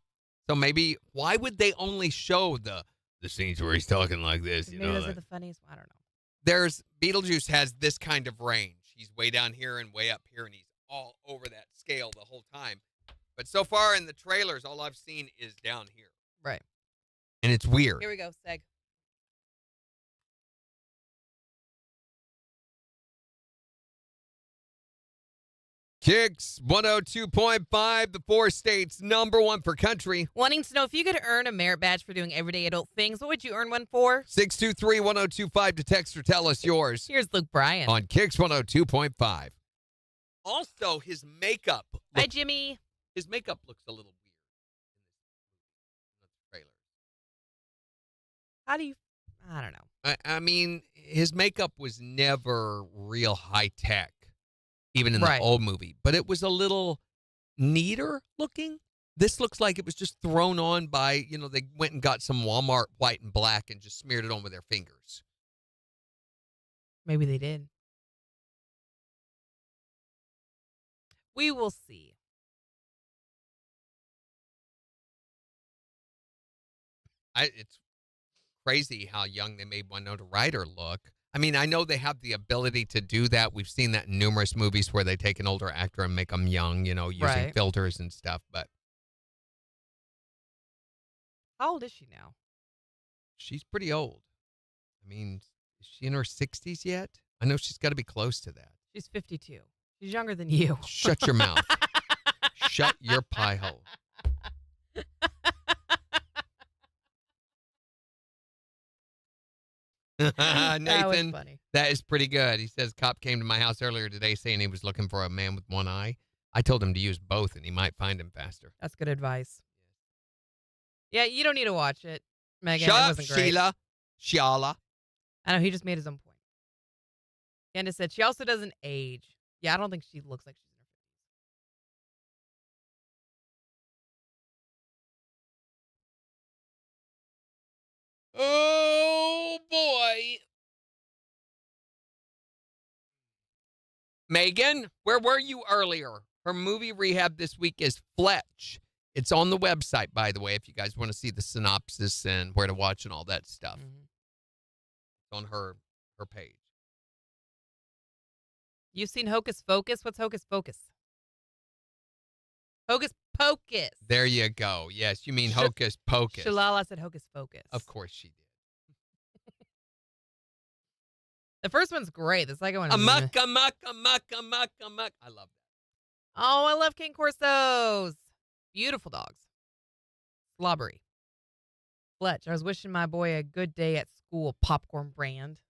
So maybe why would they only show the scenes where he's talking like this? Maybe those are the funniest. I don't know. There's Beetlejuice has this kind of range. He's way down here and way up here, and he's all over that scale the whole time. But so far in the trailers, all I've seen is down here. Right. And it's weird. Here we go, Seg. KIX 102.5, the 4 states, #1 for country. Wanting to know if you could earn a merit badge for doing everyday adult things, what would you earn one for? 623-1025 to text or tell us yours. Here's Luke Bryan. On KIX 102.5. Also, his makeup. Hi, Jimmy. His makeup looks a little weird in the trailer. How do you... I don't know. I mean, his makeup was never real high tech. Even in the old movie. But it was a little neater looking. This looks like it was just thrown on by, they went and got some Walmart white and black and just smeared it on with their fingers. Maybe they did. We will see. It's crazy how young they made Winona Ryder look. I mean, I know they have the ability to do that. We've seen that in numerous movies where they take an older actor and make them young, using filters and stuff. But how old is she now? She's pretty old. I mean, is she in her 60s yet? I know she's got to be close to that. She's 52. She's younger than you. Shut your mouth. Shut your pie hole. Nathan, that is pretty good. He says, cop came to my house earlier today saying he was looking for a man with one eye. I told him to use both and he might find him faster. That's good advice. Yeah, you don't need to watch it, Megan. Shut It up, wasn't great. Sheila. Shala. I know, he just made his own point. Candace said she also doesn't age. Yeah, I don't think she looks like she's in her 50s. Oh, boy. Megan, where were you earlier? Her movie rehab this week is Fletch. It's on the website, by the way, if you guys want to see the synopsis and where to watch and all that stuff. Mhm. It's on her page. You've seen Hocus Pocus? What's Hocus Pocus? Hocus Pocus. There you go. Yes, you mean Hocus Pocus. Shalala said Hocus Pocus. Of course she did. The first one's great. The second one is... Amok, amok, amok, amok, amok. I love that. Oh, I love King Corsos. Beautiful dogs. Slobbery. Fletch, I was wishing my boy a good day at school. Popcorn brand.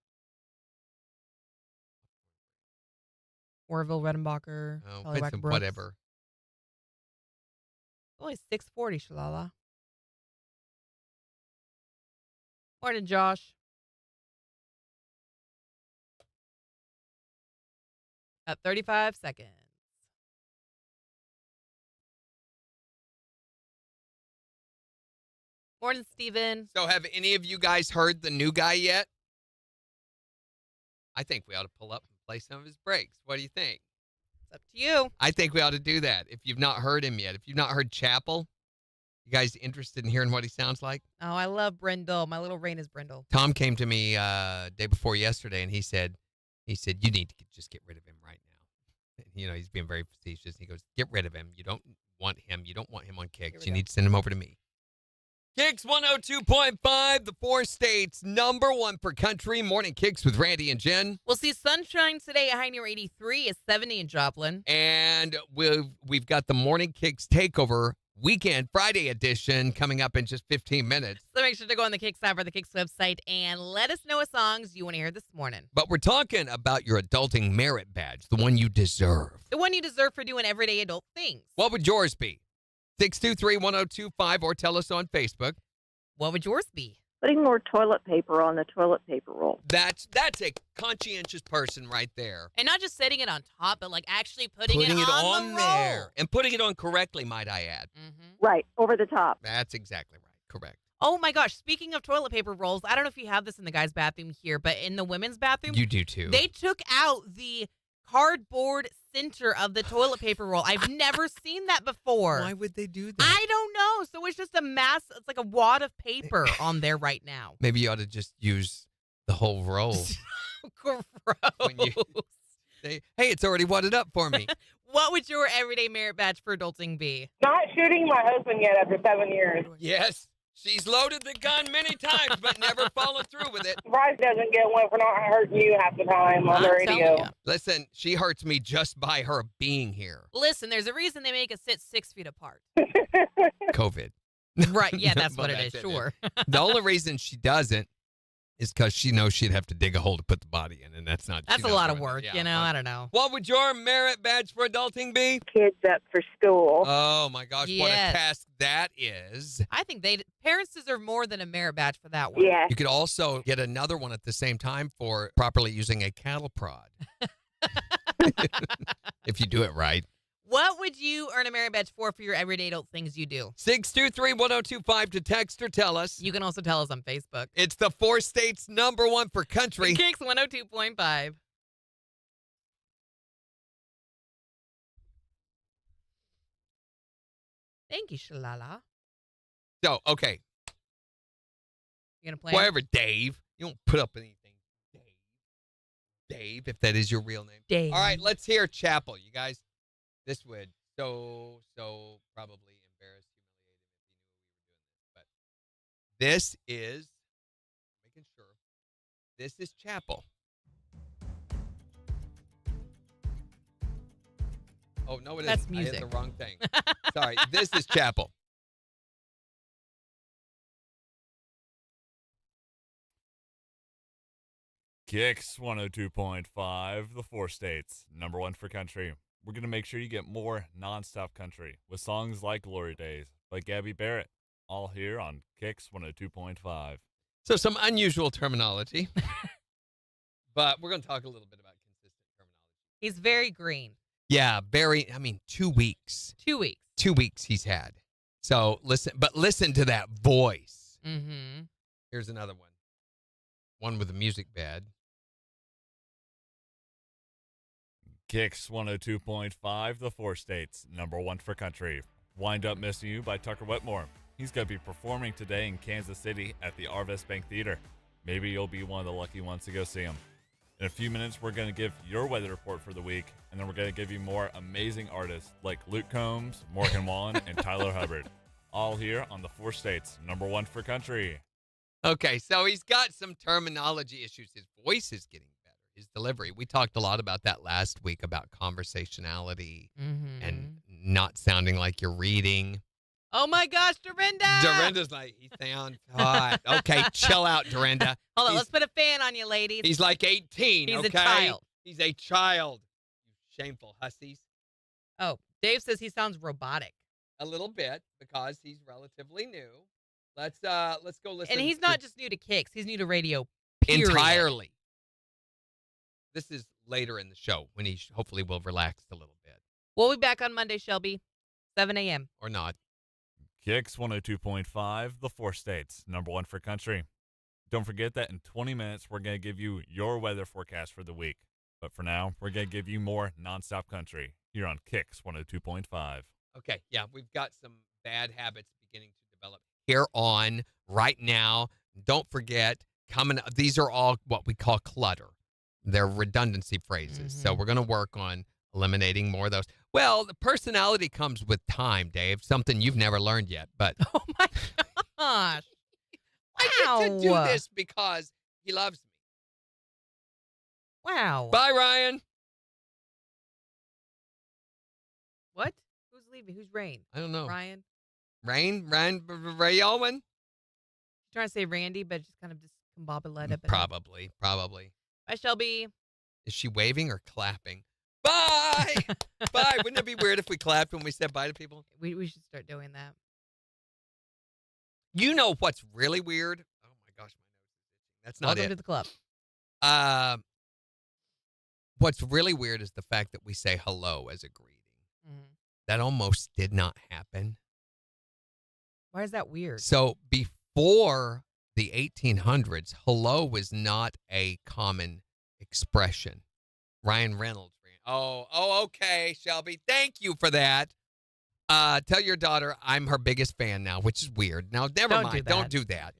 Orville Redenbacher. Oh, Tallywhacker with Brooks. whatever. Only $6.40, Shalala. Morning, Josh. At 35 seconds. Morning, Steven. So have any of you guys heard the new guy yet? I think we ought to pull up and play some of his breaks. What do you think? It's up to you. I think we ought to do that. If you've not heard him yet, if you've not heard Chapel, you guys interested in hearing what he sounds like? Oh, I love Brindle. My little rain is Brindle. Tom came to me day before yesterday, and he said, you need to just get rid of him right now. You know, he's being very facetious. He goes, get rid of him. You don't want him. You don't want him on KIX. You need to send him over to me. KIX 102.5, the 4 states, #1 for country. Morning KIX with Randy and Jen. We'll see sunshine today. A high near 83 is 70 in Joplin. And we've got the Morning KIX Takeover Weekend Friday edition coming up in just 15 minutes. So make sure to go on the KIX app or the KIX website and let us know what songs you want to hear this morning. But we're talking about your adulting merit badge, the one you deserve. The one you deserve for doing everyday adult things. What would yours be? 623-1025 or tell us on Facebook. What would yours be? Putting more toilet paper on the toilet paper roll. That's a conscientious person right there. And not just setting it on top, but like actually putting it on the there. roll. And putting it on correctly, might I add. Mm-hmm. Right, over the top. That's exactly right. Correct. Oh my gosh, speaking of toilet paper rolls, I don't know if you have this in the guys' bathroom here, but in the women's bathroom, You do too. they took out the cardboard center of the toilet paper roll. I've never seen that before. Why would they do that? I don't know. So it's just a mass, it's like a wad of paper on there right now. Maybe you ought to just use the whole roll. Gross. When you say, hey, it's already wadded up for me. What would your everyday merit badge for adulting be? Not shooting my husband yet after 7 years. Yes. She's loaded the gun many times, but never followed through with it. Bryce doesn't get one for not hurting you half the time on the I'm telling radio. ya. Listen, she hurts me just by her being here. Listen, there's a reason they make us sit 6 feet apart. COVID. Right. Yeah, that's Well, what it that's is. it. Sure. The only reason she doesn't is because she knows she'd have to dig a hole to put the body in, and that's not. That's she's a not lot of doing that. work, Yeah, you know? I don't know. What would your merit badge for adulting be? Kids up for school. Oh my gosh, what a Yes. task that is. I think parents deserve more than a merit badge for that one. Yeah. You could also get another one at the same time for properly using a cattle prod. If you do it right. What would you earn a merit badge for your everyday adult things you do? 623-1025 to text or tell us. You can also tell us on Facebook. It's the 4 states #1 for country. KIX 102.5. Thank you, Shalala. So, okay, You gonna play? whatever, Dave. You don't put up anything, Dave, if that is your real name. Dave. All right, let's hear Chapel, you guys. This would so probably embarrass, humiliate him if he knew we were doing this. But this is, making sure, this is Chapel. Oh, no, it That's isn't. music. I hit the wrong thing. Sorry, this is Chapel. KIX 102.5, the 4 states, #1 for country. We're going to make sure you get more nonstop country with songs like Glory Days by Gabby Barrett, all here on KIX 102.5. So some unusual terminology. But we're going to talk a little bit about consistent terminology. He's very green. Yeah, 2 weeks. 2 weeks. 2 weeks he's had. So listen to that voice. Mm-hmm. Here's another one. One with a music bed. KIX 102.5, the four states, number one for country. Wind Up Missing You by Tucker Whitmore. He's going to be performing today in Kansas City at the Arvest Bank Theater. Maybe you'll be one of the lucky ones to go see him. In a few minutes, we're going to give your weather report for the week, and then we're going to give you more amazing artists like Luke Combs, Morgan Wallen, and Tyler Hubbard. All here on the four states, number one for country. Okay, so he's got some terminology issues. His voice is getting better. His delivery. We talked a lot about that last week about conversationality and not sounding like you're reading. Oh my gosh, Dorinda! Dorinda's like, he sounds hot. Okay, chill out, Dorinda. Hold on, let's put a fan on you, ladies. He's like 18, He's okay? a child. He's a child. You shameful hussies. Oh, Dave says he sounds robotic. A little bit, because he's relatively new. Let's go listen. And he's not just new to KIX. He's new to radio, period. Entirely. This is later in the show when he hopefully will relax a little bit. We'll be back on Monday, Shelby, 7 a.m. Or not. KIX 102.5, the four states, number one for country. Don't forget that in 20 minutes, we're going to give you your weather forecast for the week. But for now, we're going to give you more nonstop country here on KIX 102.5. Okay, yeah, we've got some bad habits beginning to develop here on right now. Don't forget, these are all what we call clutter. They're redundancy phrases. So we're going to work on eliminating more of those. Well, the personality comes with time, Dave, something you've never learned yet. But oh my gosh. I get to do this because he loves me. Wow. Bye, Ryan. What? Who's leaving? Who's Rain? I don't know. Ryan? Ray Owen? Trying to say Randy, but just kind of discombobulated. Probably. Bye, Shelby. Is she waving or clapping? Bye! Bye. Wouldn't it be weird if we clapped when we said bye to people? We should start doing that. You know what's really weird? Oh, my gosh, my nose is itching. That's not Welcome it. to the club. What's really weird is the fact that we say hello as a greeting. That almost did not happen. Why is that weird? So before the 1800s, hello was not a common expression. Ryan Reynolds. Oh, okay, Shelby. Thank you for that. Tell your daughter I'm her biggest fan now, which is weird. Now, never mind. Don't do that.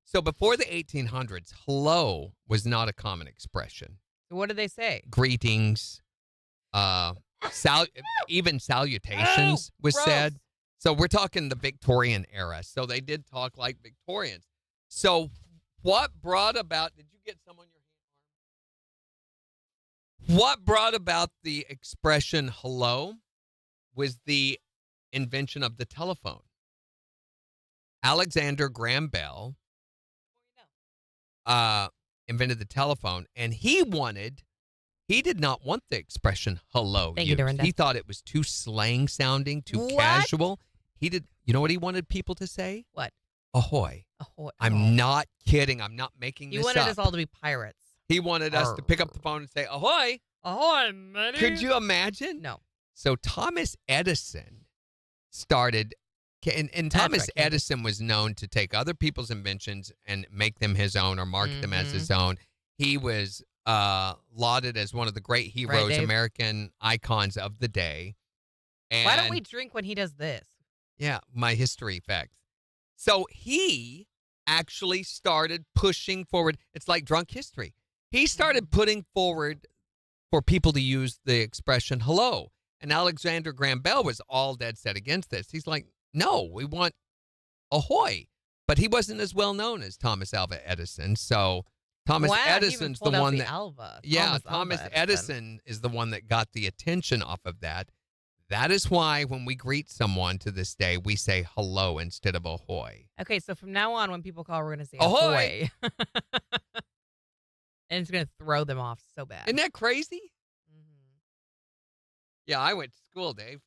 So before the 1800s, hello was not a common expression. What did they say? Greetings, even salutations was said. So we're talking the Victorian era. So they did talk like Victorians. So what brought about, did you get some on your hand? What brought about the expression hello was the invention of the telephone. Alexander Graham Bell invented the telephone, and he did not want the expression hello Thank used. you, Dorinda. He thought it was too slang sounding, too casual. You know what he wanted people to say? What? Ahoy. Ahoy. I'm not kidding. I'm not making this up. He wanted us all to be pirates. He wanted us to pick up the phone and say, ahoy. Ahoy, matey. Could you imagine? No. So Thomas Edison started, and Thomas Edison was known to take other people's inventions and make them his own or market them as his own. He was lauded as one of the great heroes, Dave? American icons of the day. And Why don't we drink when he does this? yeah, my history facts. So he actually started pushing forward. It's like drunk history. He started putting forward for people to use the expression hello. And Alexander Graham Bell was all dead set against this. He's like, no, we want ahoy. But he wasn't as well known as Thomas Alva Edison. So Thomas Edison's the one that Alva. Yeah, Thomas Edison is the one that got the attention off of that. That is why when we greet someone to this day, we say hello instead of ahoy. Okay, so from now on, when people call, we're going to say Ahoy. ahoy. And it's going to throw them off so bad. Isn't that crazy? Yeah, I went to school, Dave.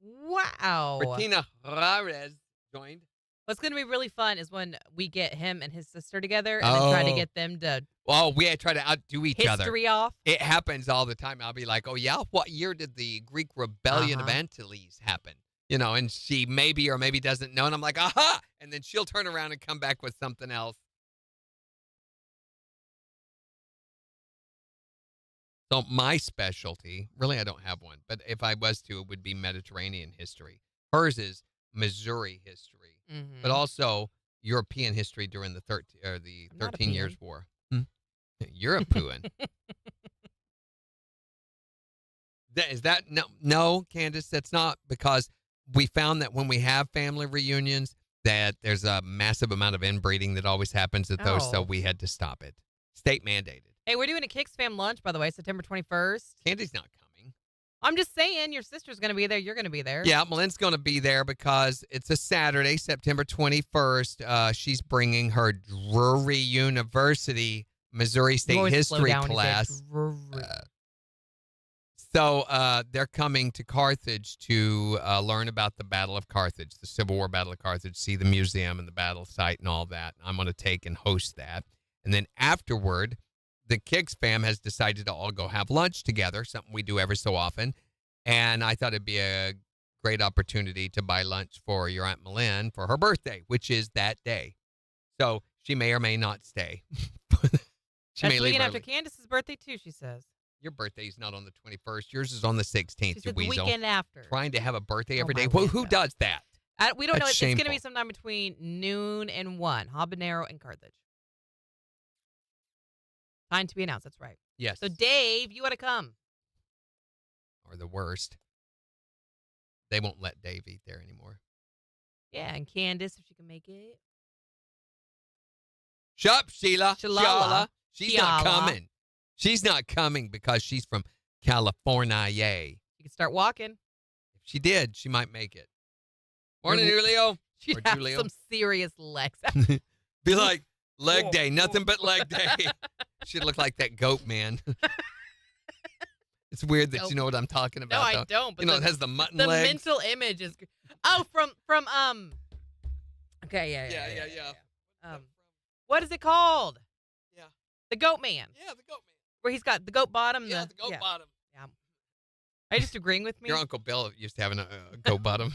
Wow. Bettina Ramirez joined. What's going to be really fun is when we get him and his sister together and then try to get them to Well, we try to outdo each other. history off. It happens all the time. I'll be like, oh, yeah, what year did the Greek rebellion of Antilles happen? You know, and she maybe or maybe doesn't know. And I'm like, aha! And then she'll turn around and come back with something else. So my specialty, really I don't have one, but if I was to, it would be Mediterranean history. Hers is Missouri history, but also European history during the 13 Years' War. You're a pooin'. Is that no, Candace? That's not, because we found that when we have family reunions, that there's a massive amount of inbreeding that always happens at those, so we had to stop it. State mandated. Hey, we're doing a KIX fam lunch, by the way, September 21st. Candy's not coming. I'm just saying, your sister's going to be there. You're going to be there. Yeah, Malin's going to be there because it's a Saturday, September 21st. She's bringing her Drury University Missouri State history class. So they're coming to Carthage to learn about the Battle of Carthage, the Civil War Battle of Carthage, see the museum and the battle site and all that. I'm going to take and host that. And then afterward, the KIX fam has decided to all go have lunch together, something we do every so often. And I thought it'd be a great opportunity to buy lunch for your Aunt Malin for her birthday, which is that day. So she may or may not stay. That's weekend after Candace's birthday, too, she says. Your birthday's not on the 21st. Yours is on the 16th, She you said the weasel. weekend after. Trying to have a birthday every day. Well, who does that? We don't know. That's It's going to shameful. be sometime between noon and 1, Habanero and Carthage. Time to be announced. That's right. Yes. So, Dave, you want to come? Or the worst. They won't let Dave eat there anymore. Yeah, and Candace, if she can make it. Shut up, Sheila. Shalala. She's not Shiala. coming. She's not coming because she's from California. You can start walking. If she did, she might make it. Morning, Julio. She'd Or have Julio. some serious legs. Be like, leg day. Nothing but leg day. She'd look like that goat man. It's weird that you know what I'm talking No, about. I though. don't. But You know, it has the mutton the legs. mental image is. From. Okay, yeah. What is it called? Yeah. The Goat Man. Yeah, the goat man. Where he's got the goat bottom. Yeah, the goat bottom. Yeah. Are you just agreeing with me? Your Uncle Bill used to have a goat bottom.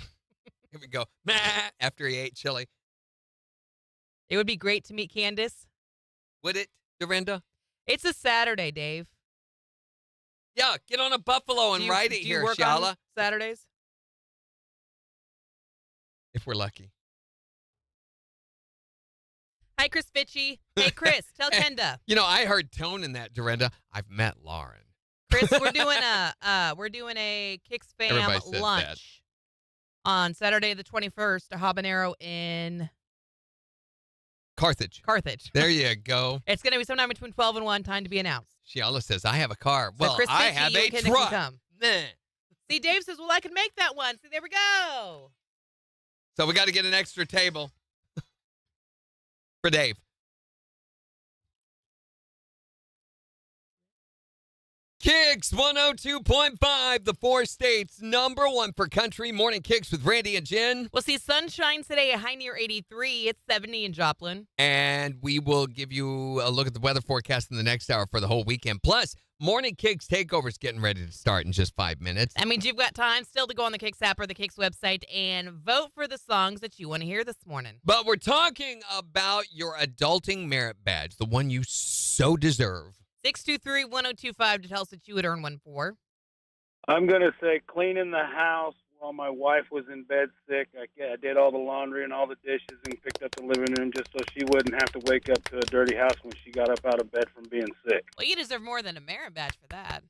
Here we go. Nah, after he ate chili. It would be great to meet Candace. Would it, Dorinda? It's a Saturday, Dave. Yeah, get on a buffalo and ride it do here, you work Shala. on Saturdays? If we're lucky. Hi, Chris Fitchy. Hey, Chris, tell Kenda. You know, I heard tone in that, Dorinda. I've met Lauren. Chris, we're doing a KIX fam Everybody says lunch that. on Saturday the 21st, a Habanero in Carthage. There you go. It's going to be sometime between 12 and 1, time to be announced. Shiala says, I have a car. So Well, Chris I Fitchy, have you a and Kenda can truck. come. Nah. See, Dave says, well, I can make that one. See, there we go. So we got to get an extra table for Dave. KIX 102.5, the 4 states, #1 for country. Morning KIX with Randy and Jen. We'll see sunshine today, a high near 83. It's 70 in Joplin. And we will give you a look at the weather forecast in the next hour for the whole weekend. Plus, Morning KIX Takeover is getting ready to start in just 5 minutes. That means you've got time still to go on the KIX app or the KIX website and vote for the songs that you want to hear this morning. But we're talking about your adulting merit badge, the one you so deserve. 623-1025 to tell us what you would earn one for. I'm going to say cleaning the house while my wife was in bed sick. I did all the laundry and all the dishes and picked up the living room just so she wouldn't have to wake up to a dirty house when she got up out of bed from being sick. Well, you deserve more than a merit badge for that.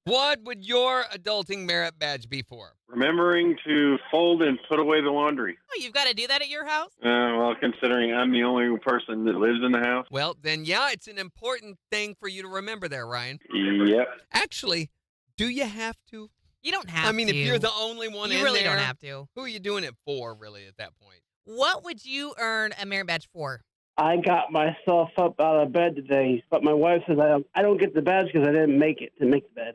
What would your adulting merit badge be for? Remembering to fold and put away the laundry. Oh, you've got to do that at your house? Well, considering I'm the only person that lives in the house. Well, then, yeah, it's an important thing for you to remember there, Ryan. Yep. Actually, do you have to? You don't have to. I mean, if you're the only one in you really there, don't have to. Who are you doing it for, really, at that point? What would you earn a merit badge for? I got myself up out of bed today, but my wife says I don't get the badge because I didn't make it to make the bed.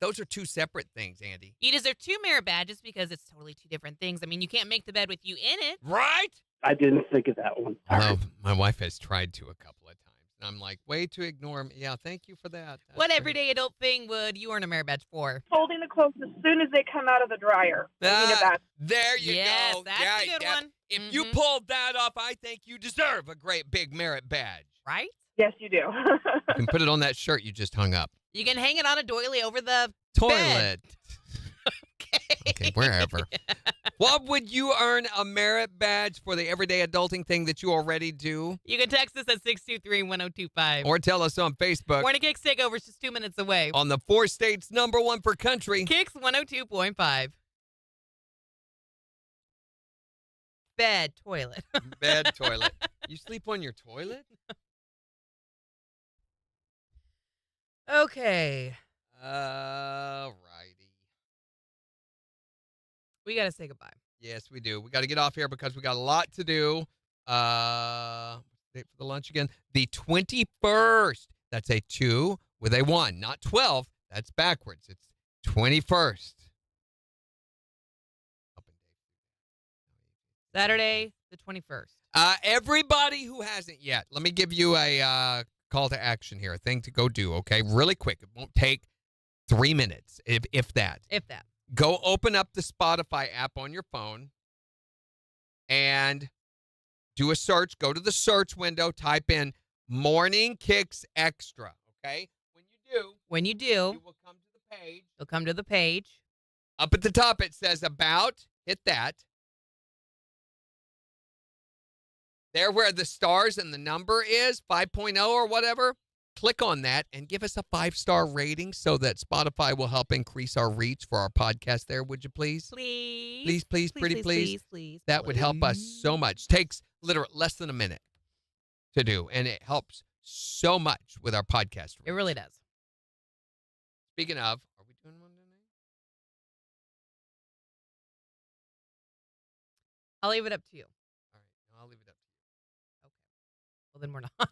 those are two separate things, Andy. You deserve 2 merit badges because it's totally 2 different things. I mean, you can't make the bed with you in it. Right? I didn't think of that one. Although my wife has tried to a couple of times. And I'm like, way to ignore him. Yeah, thank you for that. That's What great. everyday adult thing would you earn a merit badge for? Folding the clothes as soon as they come out of the dryer. There you Yes, go. that's Yeah, a good that- one. If you pulled that off, I think you deserve a great big merit badge. Right? Yes, you do. You can put it on that shirt you just hung up. You can hang it on a doily over the Toilet. bed. Okay, wherever. What would you earn a merit badge for the everyday adulting thing that you already do? You can text us at 623-1025. Or tell us on Facebook. Morning KIX Takeover is just 2 minutes away. On the 4 states #1 for country. KIX 102.5. Bed, toilet. Bed, toilet. You sleep on your toilet? Okay. Righty. We got to say goodbye. Yes, we do. We got to get off here because we got a lot to do. Date for the lunch again. The 21st. That's a 2 with a 1, not 12. That's backwards. It's 21st. Saturday, the 21st. Everybody who hasn't yet, let me give you a call to action here, a thing to go do, okay? Really quick. It won't take 3 minutes, if that. If that. Go open up the Spotify app on your phone and do a search. Go to the search window, type in Morning KIX Extra, okay? When you do, you will come to the page. You'll come to the page. Up at the top, it says About. Hit that. There where the stars and the number is, 5.0 or whatever, click on that and give us a 5-star rating so that Spotify will help increase our reach for our podcast there, would you please? Please. Please, pretty please. That would help us so much. Takes literally less than a minute to do, and it helps so much with our podcast reach. It really does. Speaking of, are we doing one tonight? I'll leave it up to you. All right, I'll leave it up to you. Well, then we're not.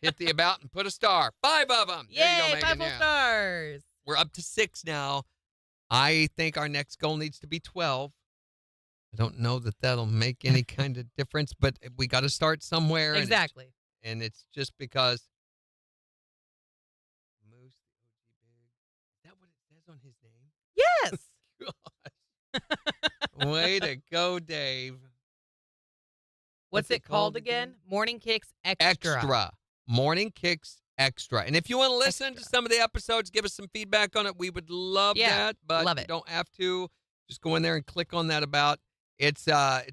Hit the About and put a star. 5 of them. Yay, There you go, 5 Megan. full stars. We're up to 6 now. I think our next goal needs to be 12. I don't know that that'll make any kind of difference, but we got to start somewhere. Exactly. And it's just because Moose, the OG Big. Is that what it says on his name? Yes. Gosh. Way to go, Dave. What's it called again? Morning KIX Extra. Morning KIX Extra. And if you want to listen to some of the episodes, give us some feedback on it. We would love that. But love you it. don't have to. Just go in there and click on that About. It's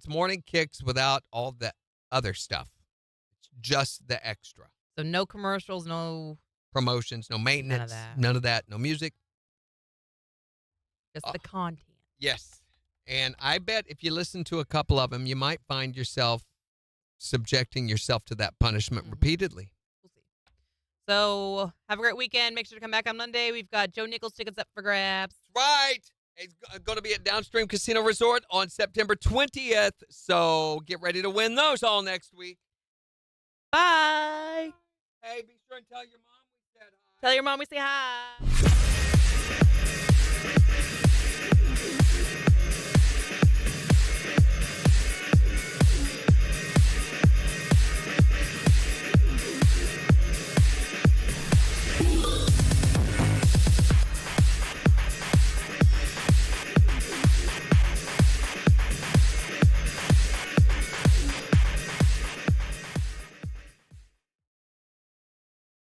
Morning KIX without all the other stuff. It's just the extra. So no commercials, no Promotions, no maintenance, none of that. No music. just the content. Yes. And I bet if you listen to a couple of them, you might find yourself subjecting yourself to that punishment repeatedly. So have a great weekend. Make sure to come back on Monday. We've got Joe Nichols tickets up for grabs. Right. It's going to be at Downstream Casino Resort on September 20th. So get ready to win those all next week. Bye. Hey, be sure and tell your mom we said hi. Tell your mom we say hi.